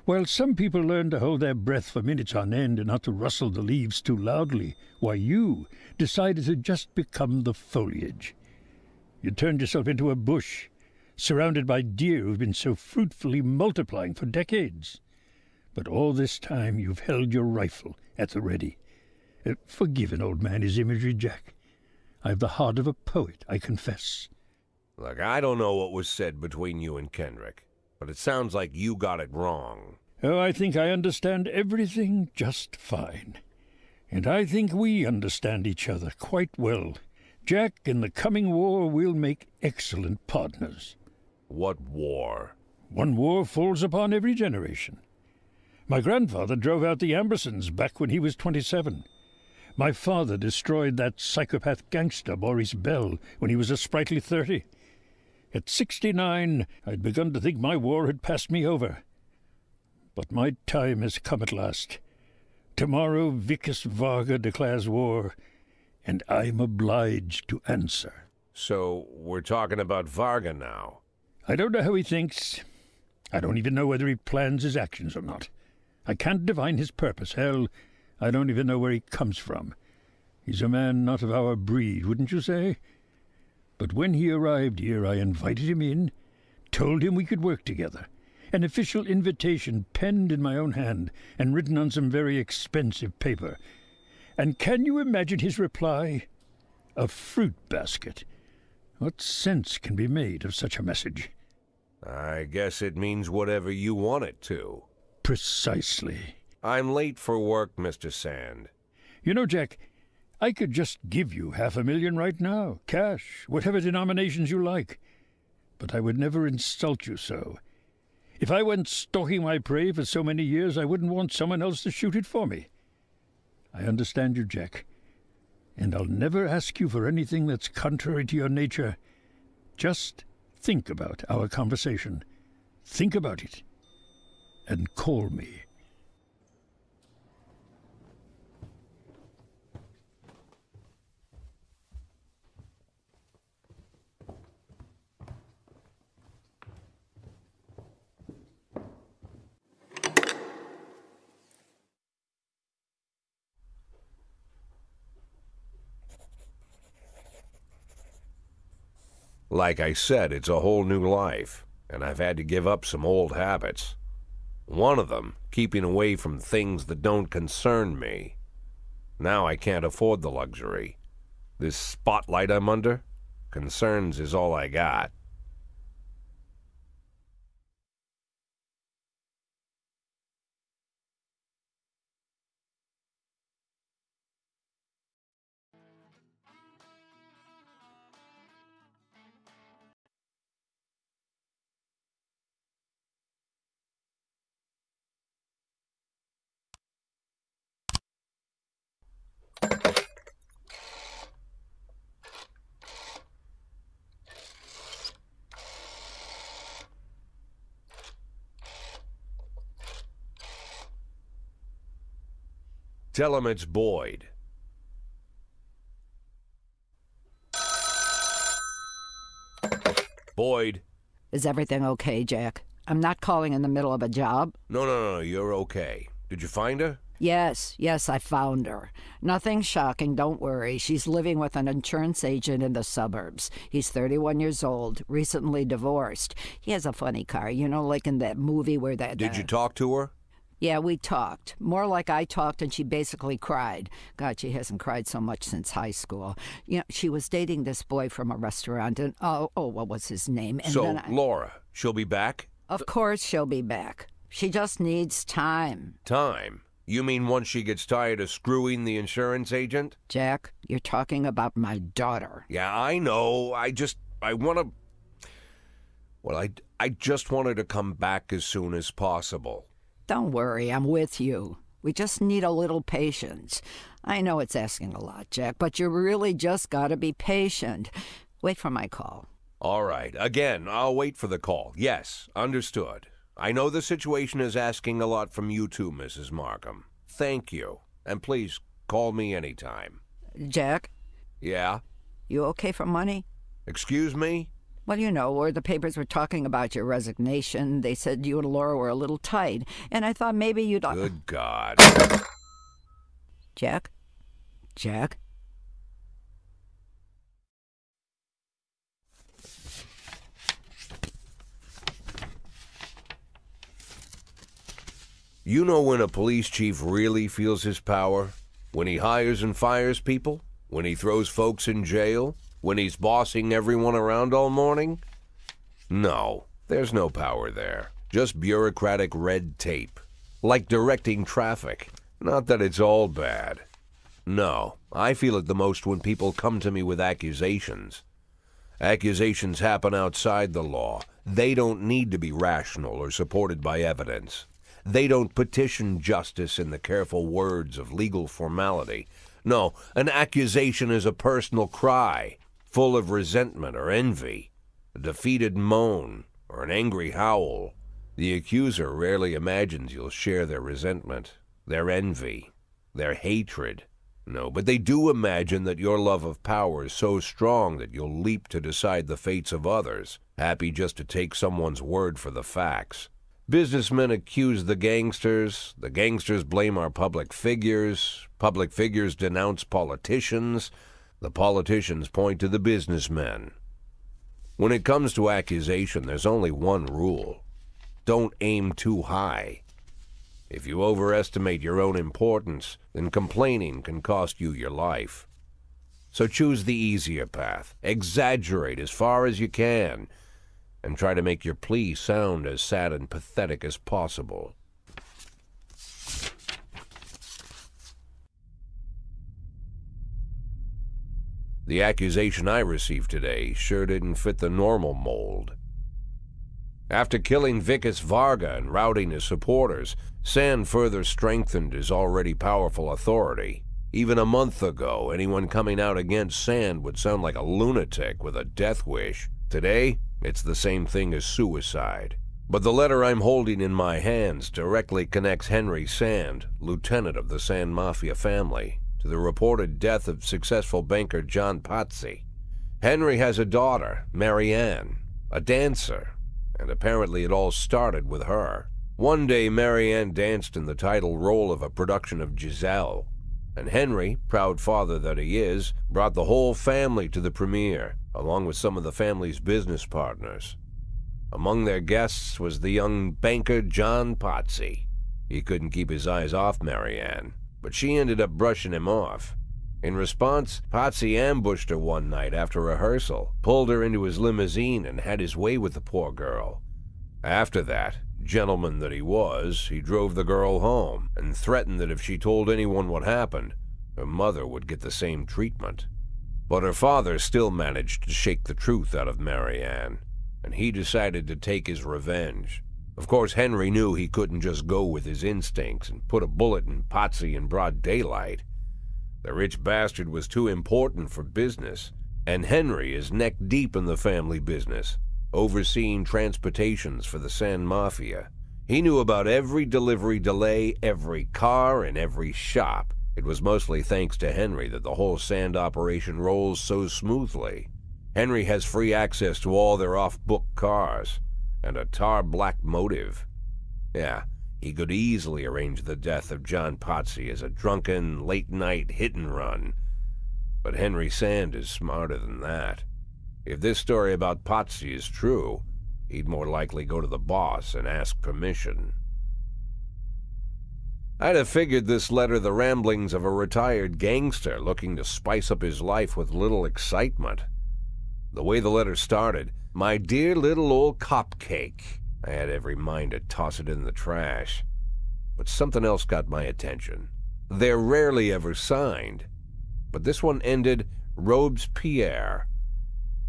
While some people learn to hold their breath for minutes on end and not to rustle the leaves too loudly, why you decided to just become the foliage. You turned yourself into a bush, surrounded by deer who've been so fruitfully multiplying for decades. But all this time you've held your rifle at the ready. Forgive an old man his imagery, Jack. I've the heart of a poet, I confess.
Look, I don't know what was said between you and Kendrick, but it sounds like you got it wrong.
Oh, I think I understand everything just fine. And I think we understand each other quite well. Jack, in the coming war, we'll make excellent partners.
What war?
One war falls upon every generation. My grandfather drove out the Ambersons back when he was 27. My father destroyed that psychopath gangster Maurice Bell when he was a sprightly 30. At 69, I'd begun to think my war had passed me over. But my time has come at last. Tomorrow Vicus Varga declares war, and I'm obliged to answer.
So we're talking about Varga now?
I don't know how he thinks. I don't even know whether he plans his actions or not. I can't divine his purpose. Hell, I don't even know where he comes from. He's a man not of our breed, wouldn't you say? But when he arrived here, I invited him in, told him we could work together. An official invitation penned in my own hand and written on some very expensive paper. And can you imagine his reply? A fruit basket. What sense can be made of such a message?
I guess it means whatever you want it to.
Precisely.
I'm late for work, Mr. Sand.
You know, Jack, I could just give you $500,000 right now, cash, whatever denominations you like. But I would never insult you so. If I went stalking my prey for so many years, I wouldn't want someone else to shoot it for me. I understand you, Jack, and I'll never ask you for anything that's contrary to your nature. Just think about our conversation. Think about it, and call me.
Like I said, it's a whole new life, and I've had to give up some old habits. One of them, keeping away from things that don't concern me. Now I can't afford the luxury. This spotlight I'm under, concerns is all I got. Tell him it's Boyd. Boyd.
Is everything okay, Jack? I'm not calling in the middle of a job.
No, you're okay. Did you find her?
Yes, I found her. Nothing shocking, don't worry. She's living with an insurance agent in the suburbs. He's 31 years old, recently divorced. He has a funny car, you know, like in that movie where that...
Did you talk to her?
Yeah, we talked. More like I talked and she basically cried. God, she hasn't cried so much since high school. You know, she was dating this boy from a restaurant and, what was his name? And
so, Laura, she'll be back?
Of course she'll be back. She just needs time.
Time? You mean once she gets tired of screwing the insurance agent?
Jack, you're talking about my daughter.
Yeah, I know. I want to... Well, I just want her to come back as soon as possible.
Don't worry, I'm with you. We just need a little patience. I know it's asking a lot, Jack, but you really just gotta be patient. Wait for my call.
All right. Again, I'll wait for the call. Yes, understood. I know the situation is asking a lot from you too, Mrs. Markham. Thank you. And please, call me anytime.
Jack?
Yeah?
You okay for money?
Excuse me?
Well, you know, where the papers were talking about your resignation, they said you and Laura were a little tight, and I thought maybe you'd...
Good God.
Jack? Jack?
You know when a police chief really feels his power? When he hires and fires people? When he throws folks in jail? When he's bossing everyone around all morning? No, there's no power there. Just bureaucratic red tape. Like directing traffic. Not that it's all bad. No, I feel it the most when people come to me with accusations. Accusations happen outside the law. They don't need to be rational or supported by evidence. They don't petition justice in the careful words of legal formality. No, an accusation is a personal cry, full of resentment or envy, a defeated moan, or an angry howl. The accuser rarely imagines you'll share their resentment, their envy, their hatred. No, but they do imagine that your love of power is so strong that you'll leap to decide the fates of others, happy just to take someone's word for the facts. Businessmen accuse the gangsters blame our public figures denounce politicians, the politicians point to the businessmen. When it comes to accusation, there's only one rule. Don't aim too high. If you overestimate your own importance, then complaining can cost you your life. So choose the easier path, exaggerate as far as you can, and try to make your plea sound as sad and pathetic as possible. The accusation I received today sure didn't fit the normal mold. After killing Vikas Varga and routing his supporters, Sand further strengthened his already powerful authority. Even a month ago, anyone coming out against Sand would sound like a lunatic with a death wish. Today, it's the same thing as suicide. But the letter I'm holding in my hands directly connects Henry Sand, lieutenant of the Sand Mafia family, to the reported death of successful banker John Pazzi. Henry has a daughter, Marianne, a dancer, and apparently it all started with her. One day, Marianne danced in the title role of a production of Giselle, and Henry, proud father that he is, brought the whole family to the premiere, along with some of the family's business partners. Among their guests was the young banker John Pazzi. He couldn't keep his eyes off Marianne, but she ended up brushing him off. In response, Pazzi ambushed her one night after rehearsal, pulled her into his limousine, and had his way with the poor girl. After that, gentleman that he was, he drove the girl home and threatened that if she told anyone what happened, her mother would get the same treatment. But her father still managed to shake the truth out of Marianne, and he decided to take his revenge. Of course, Henry knew he couldn't just go with his instincts and put a bullet in Pazzi in broad daylight. The rich bastard was too important for business, and Henry is neck-deep in the family business, overseeing transportations for the Sand Mafia. He knew about every delivery delay, every car, and every shop. It was mostly thanks to Henry that the whole Sand operation rolls so smoothly. Henry has free access to all their off-book cars, and a tar-black motive. Yeah, he could easily arrange the death of John Pazzi as a drunken, late-night hit-and-run. But Henry Sand is smarter than that. If this story about Pazzi is true, he'd more likely go to the boss and ask permission. I'd have figured this letter the ramblings of a retired gangster looking to spice up his life with little excitement. The way the letter started, "My dear little old cupcake," I had every mind to toss it in the trash. But something else got my attention. They're rarely ever signed, but this one ended Robespierre,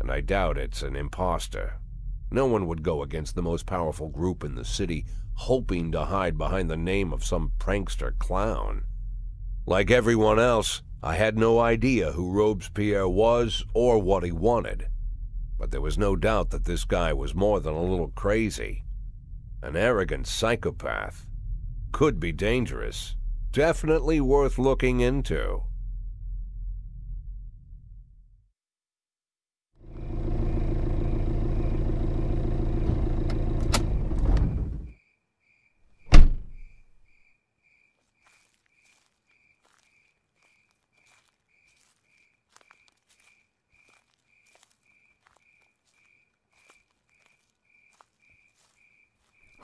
and I doubt it's an imposter. No one would go against the most powerful group in the city, hoping to hide behind the name of some prankster clown. Like everyone else, I had no idea who Robespierre was or what he wanted. But there was no doubt that this guy was more than a little crazy. An arrogant psychopath. Could be dangerous. Definitely worth looking into.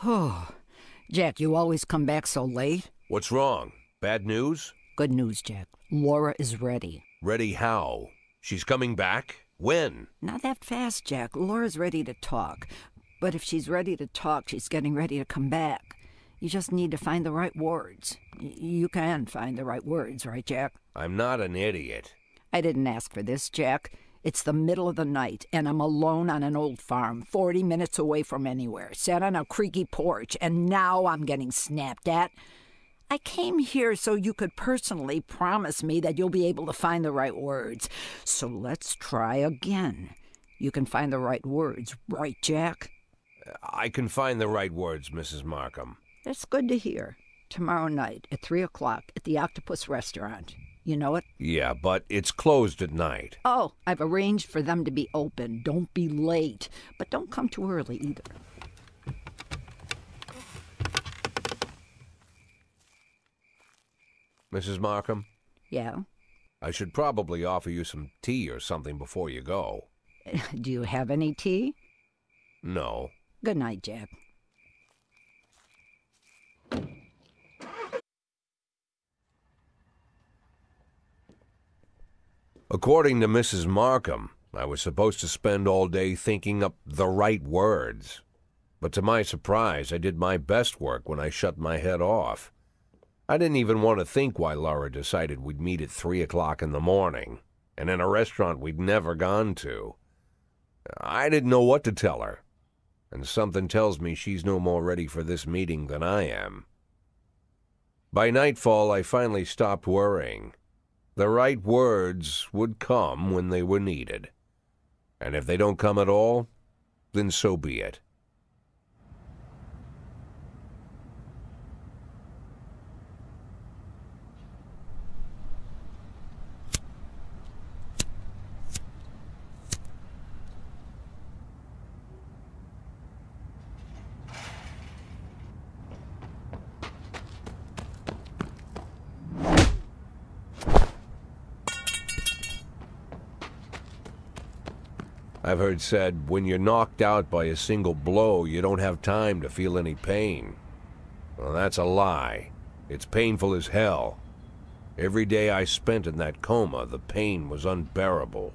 Oh, Jack, you always come back so late.
What's wrong? Bad news?
Good news, Jack. Laura is ready.
Ready how? She's coming back? When?
Not that fast, Jack. Laura's ready to talk. But if she's ready to talk, she's getting ready to come back. You just need to find the right words. You can find the right words, right, Jack?
I'm not an idiot.
I didn't ask for this, Jack. It's the middle of the night, and I'm alone on an old farm, 40 minutes away from anywhere, sat on a creaky porch, and now I'm getting snapped at. I came here so you could personally promise me that you'll be able to find the right words. So let's try again. You can find the right words, right, Jack?
I can find the right words, Mrs. Markham.
That's good to hear. Tomorrow night at 3 o'clock at the Octopus Restaurant. You know it?
Yeah, but it's closed at night.
Oh, I've arranged for them to be open. Don't be late. But don't come too early either.
Mrs. Markham?
Yeah?
I should probably offer you some tea or something before you go.
Do you have any tea?
No.
Good night, Jack.
According to Mrs. Markham, I was supposed to spend all day thinking up the right words. But to my surprise, I did my best work when I shut my head off. I didn't even want to think why Laura decided we'd meet at 3 o'clock in the morning. and in a restaurant we'd never gone to. I didn't know what to tell her, and something tells me she's no more ready for this meeting than I am. By nightfall, I finally stopped worrying. The right words would come when they were needed. And if they don't come at all, then so be it. I've heard said, when you're knocked out by a single blow, you don't have time to feel any pain. Well, that's a lie. It's painful as hell. Every day I spent in that coma, the pain was unbearable.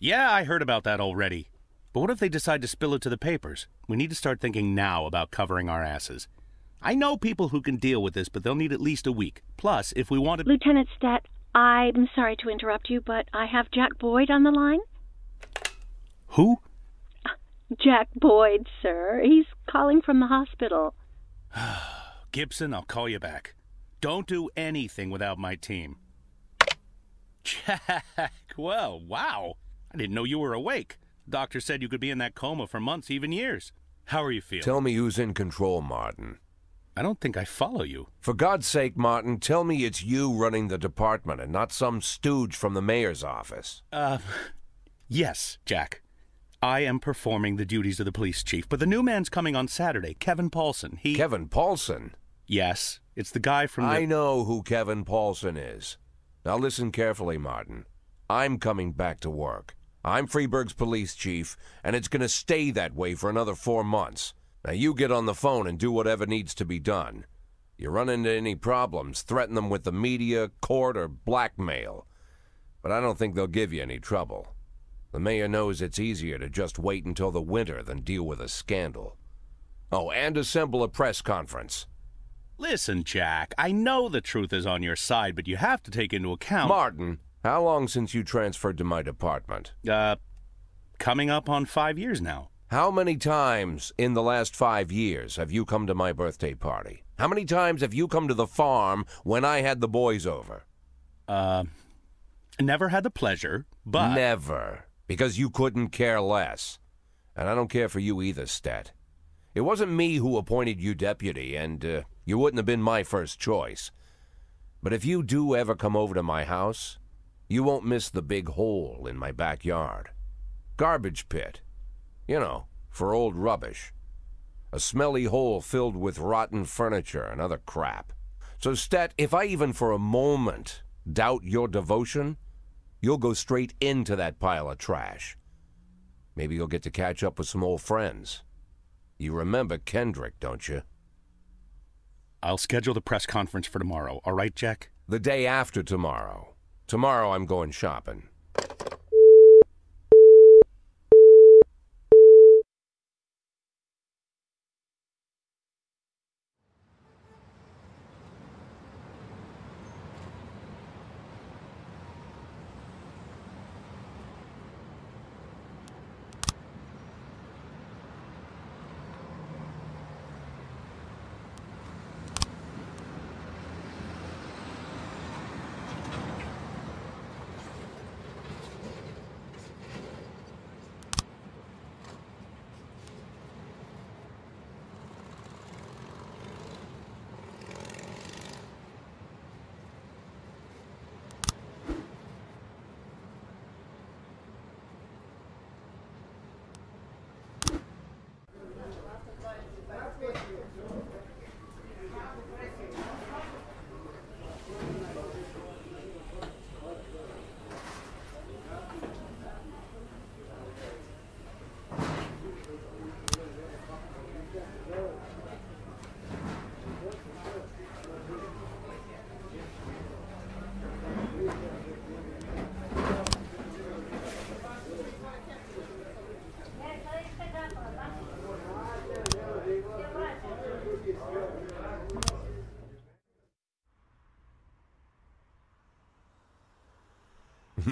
Yeah, I heard about that already. But what if they decide to spill it to the papers? We need to start thinking now about covering our asses. I know people who can deal with this, but they'll need at least a week. Plus, if we want to...
Lieutenant Stat, I'm sorry to interrupt you, but I have Jack Boyd on the line.
Who?
Jack Boyd, sir. He's calling from the hospital.
Gibson, I'll call you back. Don't do anything without my team. Jack, well, wow. I didn't know you were awake. Doctor said you could be in that coma for months, even years. How are you feeling?
Tell me who's in control, Martin.
I don't think I follow you.
For God's sake, Martin, tell me it's you running the department and not some stooge from the mayor's office.
Yes, Jack. I am performing the duties of the police chief, but the new man's coming on Saturday, Kevin Paulson.
Kevin Paulson?
Yes, it's the guy from the...
I know who Kevin Paulson is. Now listen carefully, Martin. I'm coming back to work. I'm Freeburg's police chief, and it's going to stay that way for another 4 months. Now you get on the phone and do whatever needs to be done. You run into any problems, threaten them with the media, court, or blackmail. But I don't think they'll give you any trouble. The mayor knows it's easier to just wait until the winter than deal with a scandal. Oh, and assemble a press conference.
Listen, Jack, I know the truth is on your side, but you have to take into account...
Martin, how long since you transferred to my department?
Coming up on 5 years now.
How many times in the last 5 years have you come to my birthday party? How many times have you come to the farm when I had the boys over?
Never had the pleasure, but...
Never. Because you couldn't care less. And I don't care for you either, Stat. It wasn't me who appointed you deputy, and you wouldn't have been my first choice. But if you do ever come over to my house, you won't miss the big hole in my backyard. Garbage pit. You know, for old rubbish. A smelly hole filled with rotten furniture and other crap. So, Stat, if I even for a moment doubt your devotion, you'll go straight into that pile of trash. Maybe you'll get to catch up with some old friends. You remember Kendrick, don't you?
I'll schedule the press conference for tomorrow, all right, Jack?
The day after tomorrow. Tomorrow I'm going shopping.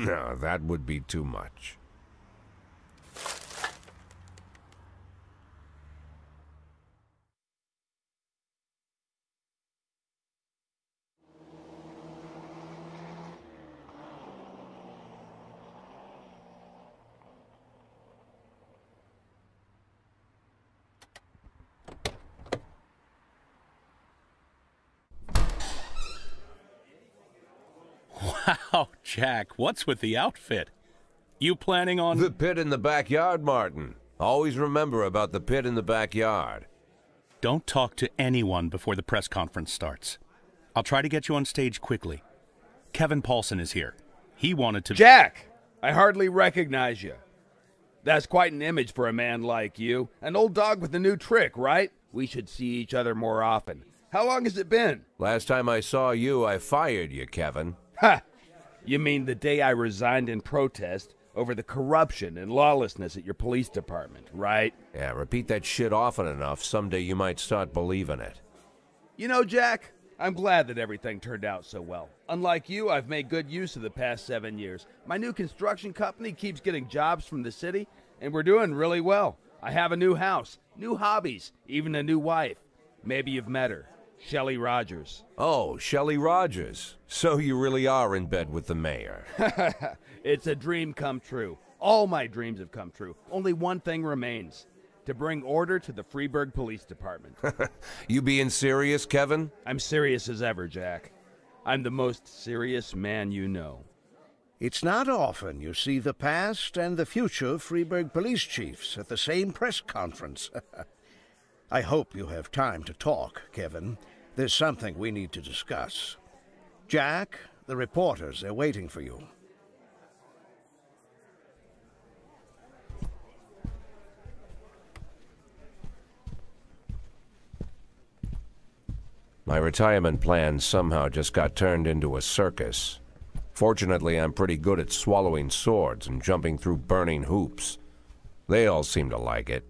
No, that would be too much.
Wow, Jack, what's with the outfit? You planning on...
The pit in the backyard, Martin. Always remember about the pit in the backyard.
Don't talk to anyone before the press conference starts. I'll try to get you on stage quickly. Kevin Paulson is here. He wanted to...
Jack! I hardly recognize you. That's quite an image for a man like you. An old dog with a new trick, right? We should see each other more often. How long has it been?
Last time I saw you, I fired you, Kevin.
Ha! You mean the day I resigned in protest over the corruption and lawlessness at your police department, right?
Yeah, repeat that shit often enough, someday you might start believing it.
You know, Jack, I'm glad that everything turned out so well. Unlike you, I've made good use of the past 7 years. My new construction company keeps getting jobs from the city, and we're doing really well. I have a new house, new hobbies, even a new wife. Maybe you've met her. Shelley Rogers.
Oh, Shelley Rogers. So you really are in bed with the mayor.
It's a dream come true. All my dreams have come true. Only one thing remains. To bring order to the Freeburg Police Department.
You being serious, Kevin?
I'm serious as ever, Jack. I'm the most serious man you know.
It's not often you see the past and the future Freeburg police chiefs at the same press conference. I hope you have time to talk, Kevin. There's something we need to discuss. Jack, the reporters are waiting for you.
My retirement plan somehow just got turned into a circus. Fortunately, I'm pretty good at swallowing swords and jumping through burning hoops. They all seem to like it.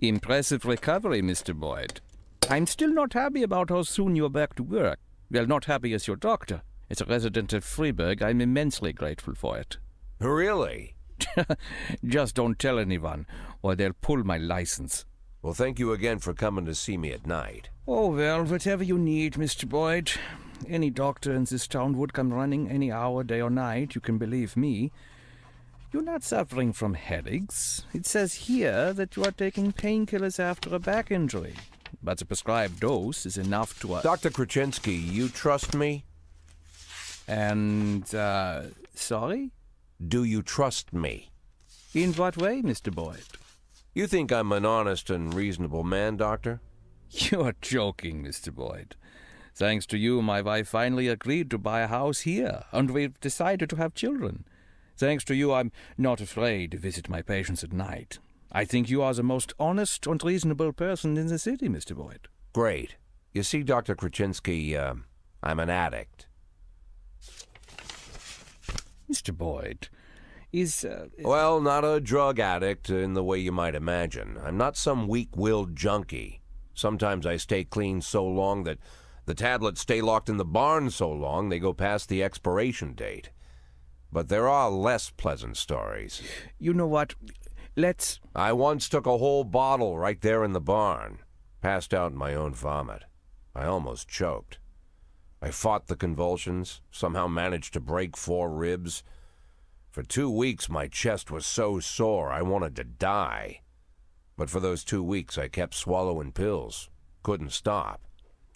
Impressive recovery, Mr. Boyd. I'm still not happy about how soon you're back to work. Well, not happy as your doctor. As a resident of Freeburg, I'm immensely grateful for it.
Really?
Just don't tell anyone, or they'll pull my license.
Well, thank you again for coming to see me at night.
Oh, well, whatever you need, Mr. Boyd. Any doctor in this town would come running any hour, day or night, you can believe me. You're not suffering from headaches. It says here that you are taking painkillers after a back injury. But the prescribed dose is enough to...
Dr. Krasinski, you trust me?
And, sorry?
Do you trust me?
In what way, Mr. Boyd?
You think I'm an honest and reasonable man, Doctor?
You're joking, Mr. Boyd. Thanks to you, my wife finally agreed to buy a house here, and we've decided to have children. Thanks to you, I'm not afraid to visit my patients at night. I think you are the most honest and reasonable person in the city, Mr. Boyd.
Great. You see, Dr. Krasinski, I'm an addict.
Mr. Boyd, is...
Well, not a drug addict in the way you might imagine. I'm not some weak-willed junkie. Sometimes I stay clean so long that the tablets stay locked in the barn so long they go past the expiration date. But there are less pleasant stories.
You know what? Let's...
I once took a whole bottle right there in the barn. Passed out in my own vomit. I almost choked. I fought the convulsions, somehow managed to break 4 ribs. For 2 weeks, my chest was so sore I wanted to die. But for those 2 weeks, I kept swallowing pills. Couldn't stop.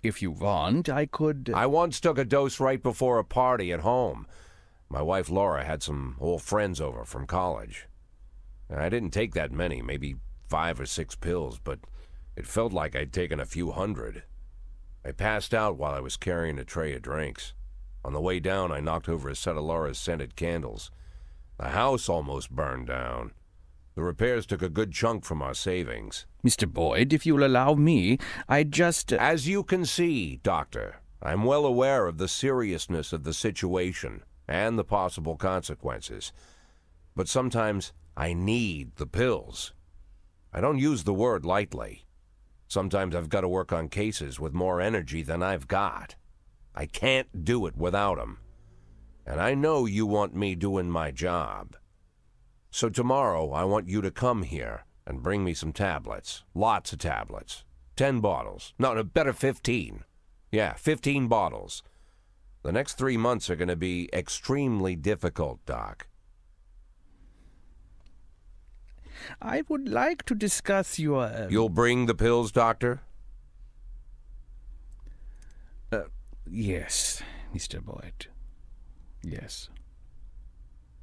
If you want, I could...
I once took a dose right before a party at home. My wife Laura had some old friends over from college. I didn't take that many, maybe 5 or 6 pills, but it felt like I'd taken a few hundred. I passed out while I was carrying a tray of drinks. On the way down, I knocked over a set of Laura's scented candles. The house almost burned down. The repairs took a good chunk from our savings.
Mr. Boyd, if you'll allow me, I'd just...
As you can see, Doctor, I'm well aware of the seriousness of the situation and the possible consequences. But sometimes I need the pills. I don't use the word lightly. Sometimes I've got to work on cases with more energy than I've got. I can't do it without 'em. And I know you want me doing my job. So tomorrow I want you to come here and bring me some tablets. Lots of tablets. 10 bottles. No, better 15. Yeah, 15 bottles. The next 3 months are going to be extremely difficult, Doc.
I would like to discuss your...
You'll bring the pills, Doctor?
Yes, Mr. Boyd. Yes.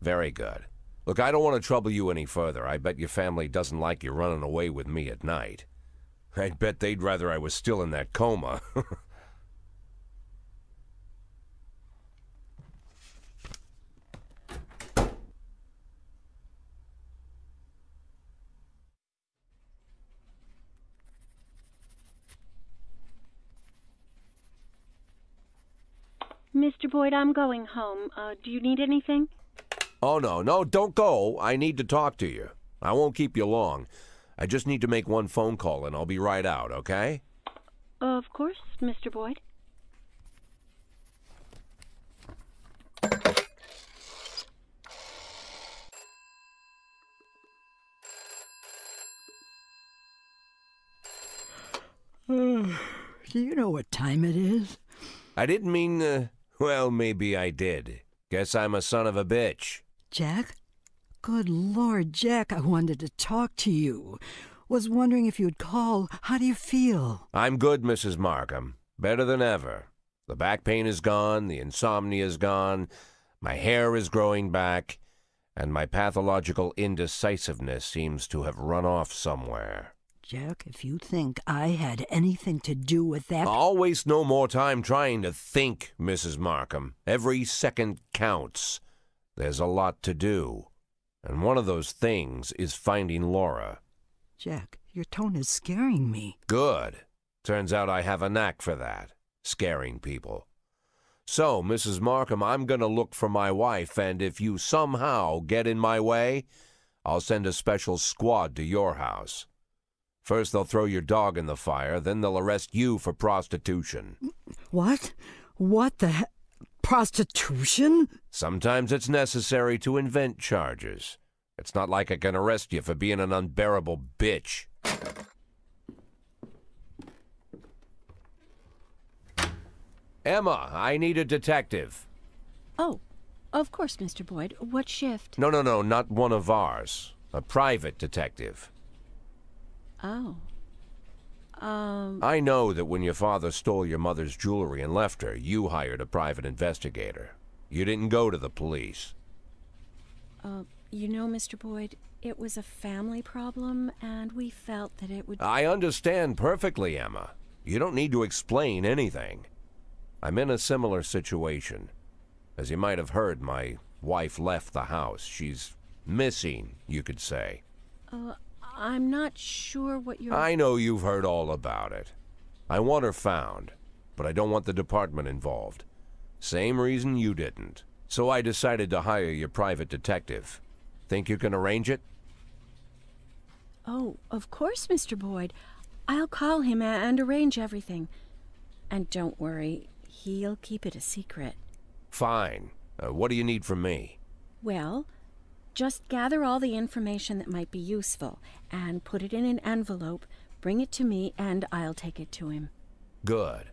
Very good. Look, I don't want to trouble you any further. I bet your family doesn't like you running away with me at night. I'd bet they'd rather I was still in that coma.
Mr. Boyd, I'm going home. Do you need anything?
Oh, no, don't go. I need to talk to you. I won't keep you long. I just need to make one phone call and I'll be right out, okay?
Of course, Mr. Boyd.
Do you know what time it is?
I didn't mean, well, maybe I did. Guess I'm a son of a bitch.
Jack? Good Lord, Jack, I wanted to talk to you. Was wondering if you'd call. How do you feel?
I'm good, Mrs. Markham. Better than ever. The back pain is gone, the insomnia is gone, my hair is growing back, and my pathological indecisiveness seems to have run off somewhere.
Jack, if you think I had anything to do with that...
I'll waste no more time trying to think, Mrs. Markham. Every second counts. There's a lot to do. And one of those things is finding Laura.
Jack, your tone is scaring me.
Good. Turns out I have a knack for that. Scaring people. So, Mrs. Markham, I'm going to look for my wife, and if you somehow get in my way, I'll send a special squad to your house. First they'll throw your dog in the fire, then they'll arrest you for prostitution.
What? What the prostitution?
Sometimes it's necessary to invent charges. It's not like I can arrest you for being an unbearable bitch. Emma, I need a detective.
Oh, of course, Mr. Boyd. What shift?
No, not one of ours. A private detective.
Oh.
I know that when your father stole your mother's jewelry and left her, you hired a private investigator. You didn't go to the police.
You know, Mr. Boyd, it was a family problem, and we felt that it would...
I understand perfectly, Emma. You don't need to explain anything. I'm in a similar situation. As you might have heard, my wife left the house. She's missing, you could say.
I'm not sure what you're...
I know you've heard all about it. I want her found, but I don't want the department involved. Same reason you didn't. So I decided to hire your private detective. Think you can arrange it?
Oh, of course, Mr. Boyd. I'll call him and arrange everything. And don't worry, he'll keep it a secret.
Fine. What do you need from me?
Well, just gather all the information that might be useful and put it in an envelope, bring it to me, and I'll take it to him.
Good.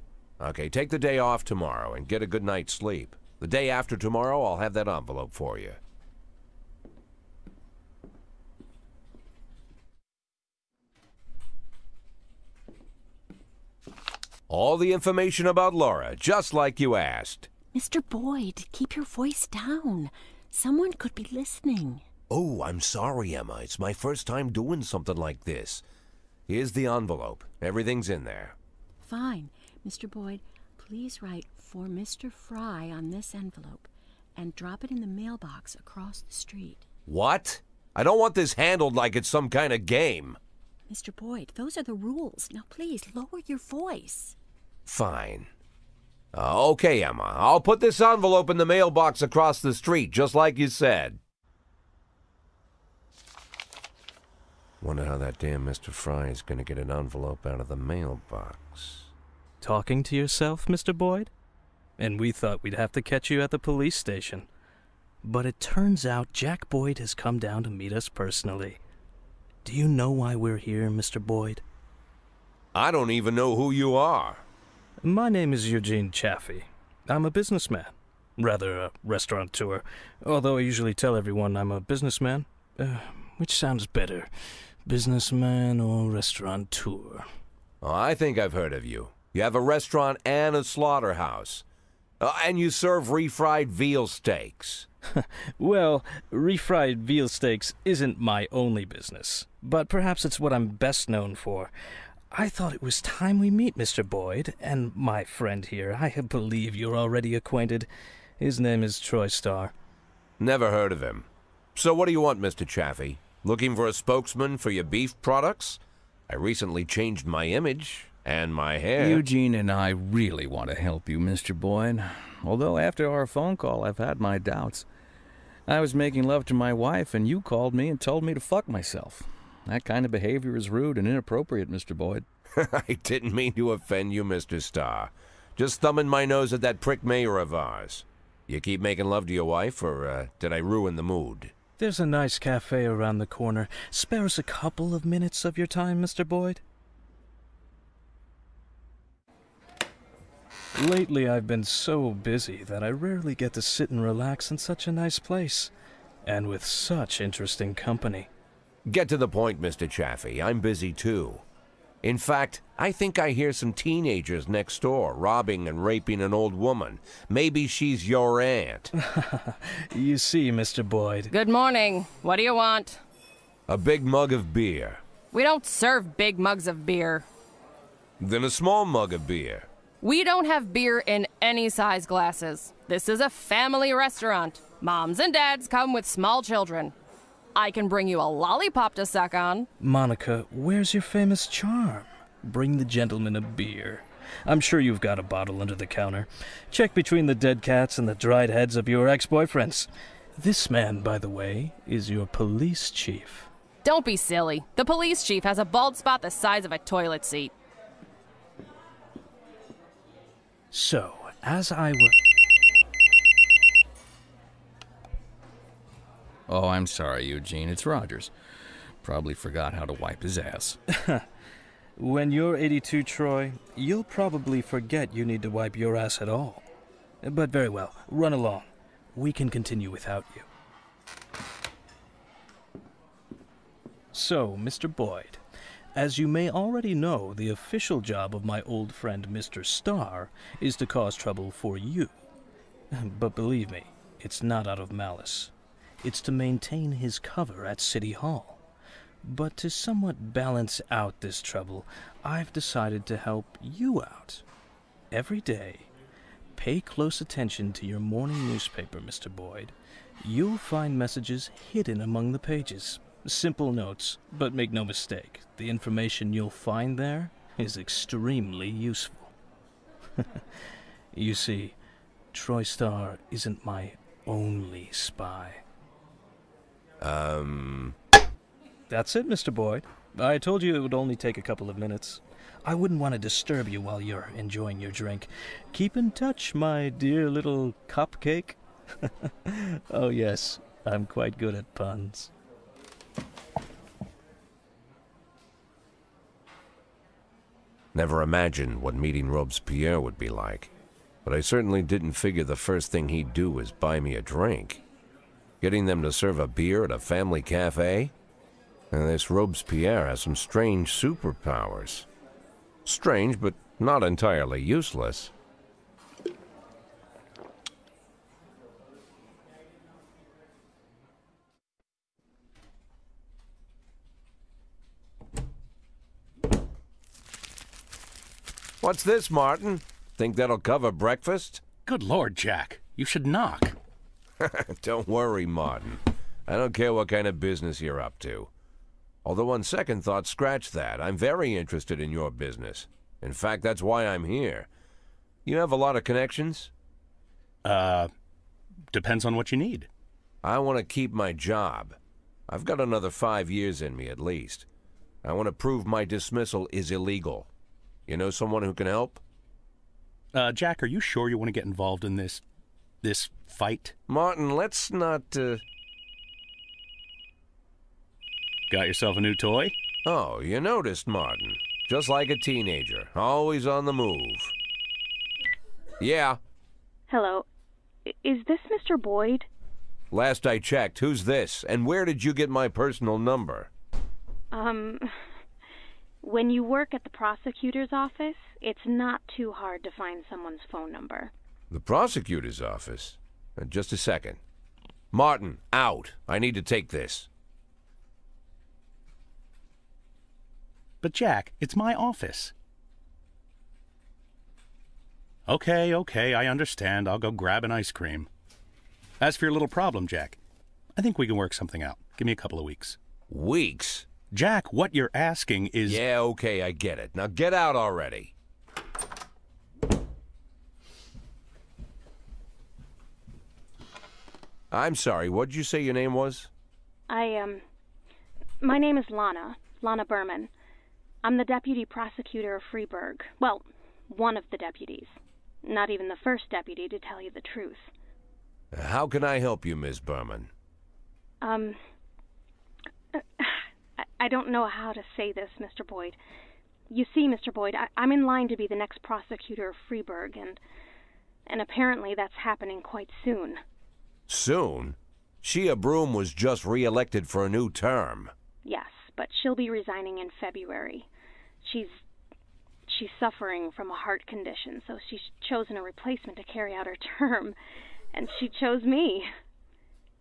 Okay, take the day off tomorrow and get a good night's sleep. The day after tomorrow, I'll have that envelope for you. All the information about Laura, just like you asked.
Mr. Boyd, keep your voice down. Someone could be listening.
Oh, I'm sorry, Emma. It's my first time doing something like this. Here's the envelope. Everything's in there.
Fine. Mr. Boyd, please write for Mr. Fry on this envelope and drop it in the mailbox across the street.
What? I don't want this handled like it's some kind of game.
Mr. Boyd, those are the rules. Now please, lower your voice.
Fine. Okay, Emma. I'll put this envelope in the mailbox across the street, just like you said. Wonder how that damn Mr. Fry is going to get an envelope out of the mailbox.
Talking to yourself, Mr. Boyd? And we thought we'd have to catch you at the police station. But it turns out Jack Boyd has come down to meet us personally. Do you know why we're here, Mr. Boyd?
I don't even know who you are.
My name is Eugene Chaffee. I'm a businessman. Rather, a restaurateur. Although I usually tell everyone I'm a businessman. Which sounds better? Businessman or restaurateur?
Oh, I think I've heard of you. You have a restaurant and a slaughterhouse. And you serve refried veal steaks.
Well, refried veal steaks isn't my only business. But perhaps it's what I'm best known for. I thought it was time we meet, Mr. Boyd, and my friend here. I believe you're already acquainted. His name is Troy Starr.
Never heard of him. So what do you want, Mr. Chaffee? Looking for a spokesman for your beef products? I recently changed my image and my hair.
Eugene and I really want to help you, Mr. Boyd. Although after our phone call, I've had my doubts. I was making love to my wife, and you called me and told me to fuck myself. That kind of behavior is rude and inappropriate, Mr. Boyd.
I didn't mean to offend you, Mr. Starr. Just thumbing my nose at that prick mayor of ours. You keep making love to your wife, or did I ruin the mood?
There's a nice cafe around the corner. Spare us a couple of minutes of your time, Mr. Boyd. Lately, I've been so busy that I rarely get to sit and relax in such a nice place, and with such interesting company.
Get to the point, Mr. Chaffee. I'm busy too. In fact, I think I hear some teenagers next door robbing and raping an old woman. Maybe she's your aunt.
You see, Mr. Boyd.
Good morning. What do you want?
A big mug of beer.
We don't serve big mugs of beer.
Then a small mug of beer.
We don't have beer in any size glasses. This is a family restaurant. Moms and dads come with small children. I can bring you a lollipop to suck on.
Monica, where's your famous charm? Bring the gentleman a beer. I'm sure you've got a bottle under the counter. Check between the dead cats and the dried heads of your ex-boyfriends. This man, by the way, is your police chief.
Don't be silly. The police chief has a bald spot the size of a toilet seat.
So, as I were...
Oh, I'm sorry, Eugene. It's Rogers. Probably forgot how to wipe his ass.
When you're 82, Troy, you'll probably forget you need to wipe your ass at all. But very well, run along. We can continue without you. So, Mr. Boyd, as you may already know, the official job of my old friend Mr. Starr is to cause trouble for you. But believe me, it's not out of malice. It's to maintain his cover at City Hall. But to somewhat balance out this trouble, I've decided to help you out. Every day, pay close attention to your morning newspaper, Mr. Boyd. You'll find messages hidden among the pages. Simple notes, but make no mistake, the information you'll find there is extremely useful. You see, Troy Starr isn't my only spy. That's it, Mr. Boyd. I told you it would only take a couple of minutes. I wouldn't want to disturb you while you're enjoying your drink. Keep in touch, my dear little cupcake. Oh yes, I'm quite good at puns.
Never imagined what meeting Robespierre would be like. But I certainly didn't figure the first thing he'd do was buy me a drink. Getting them to serve a beer at a family cafe? And this Robespierre has some strange superpowers. Strange, but not entirely useless. What's this, Martin? Think that'll cover breakfast?
Good Lord, Jack. You should knock.
Don't worry, Martin. I don't care what kind of business you're up to. Although on second thought, scratch that. I'm very interested in your business. In fact, that's why I'm here. You have a lot of connections?
Depends on what you need.
I want to keep my job. I've got another 5 years in me at least. I want to prove my dismissal is illegal. You know someone who can help?
Jack, are you sure you want to get involved in this fight?
Martin, let's not,
Got yourself a new toy?
Oh, you noticed, Martin. Just like a teenager, always on the move. Yeah.
Hello. Is this Mr. Boyd?
Last I checked, who's this? And where did you get my personal number?
When you work at the prosecutor's office, it's not too hard to find someone's phone number.
The prosecutor's office? Just a second. Martin, out. I need to take this.
But Jack, it's my office. Okay, I understand. I'll go grab an ice cream. As for your little problem, Jack, I think we can work something out. Give me a couple of weeks.
Weeks?
Jack, what you're asking is...
Yeah, okay, I get it. Now get out already. I'm sorry, what did you say your name was?
My name is Lana Berman. I'm the deputy prosecutor of Freeburg. Well, one of the deputies. Not even the first deputy, to tell you the truth.
How can I help you, Miss Berman?
I don't know how to say this, Mr. Boyd. You see, Mr. Boyd, I'm in line to be the next prosecutor of Freeburg, and apparently that's happening quite soon.
Soon? Shia Broom was just re-elected for a new term.
Yes, but she'll be resigning in February. She's suffering from a heart condition, so she's chosen a replacement to carry out her term, and she chose me.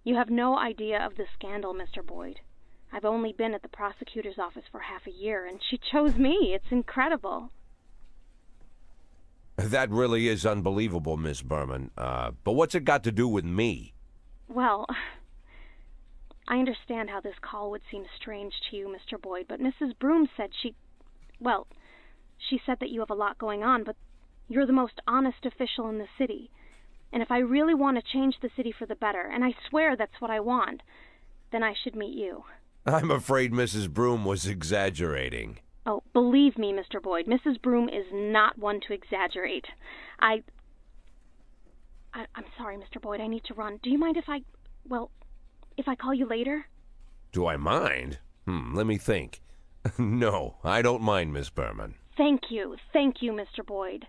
You have no idea of the scandal, Mr. Boyd. I've only been at the prosecutor's office for half a year, and she chose me. It's incredible.
That really is unbelievable, Miss Berman. But what's it got to do with me?
Well, I understand how this call would seem strange to you, Mr. Boyd, but Mrs. Broom said she said that you have a lot going on, but you're the most honest official in the city. And if I really want to change the city for the better, and I swear that's what I want, then I should meet you.
I'm afraid Mrs. Broom was exaggerating.
Oh, believe me, Mr. Boyd, Mrs. Broom is not one to exaggerate. I'm sorry, Mr. Boyd, I need to run. Do you mind if I call you later?
Do I mind? Let me think. No, I don't mind, Miss Berman.
Thank you, Mr. Boyd.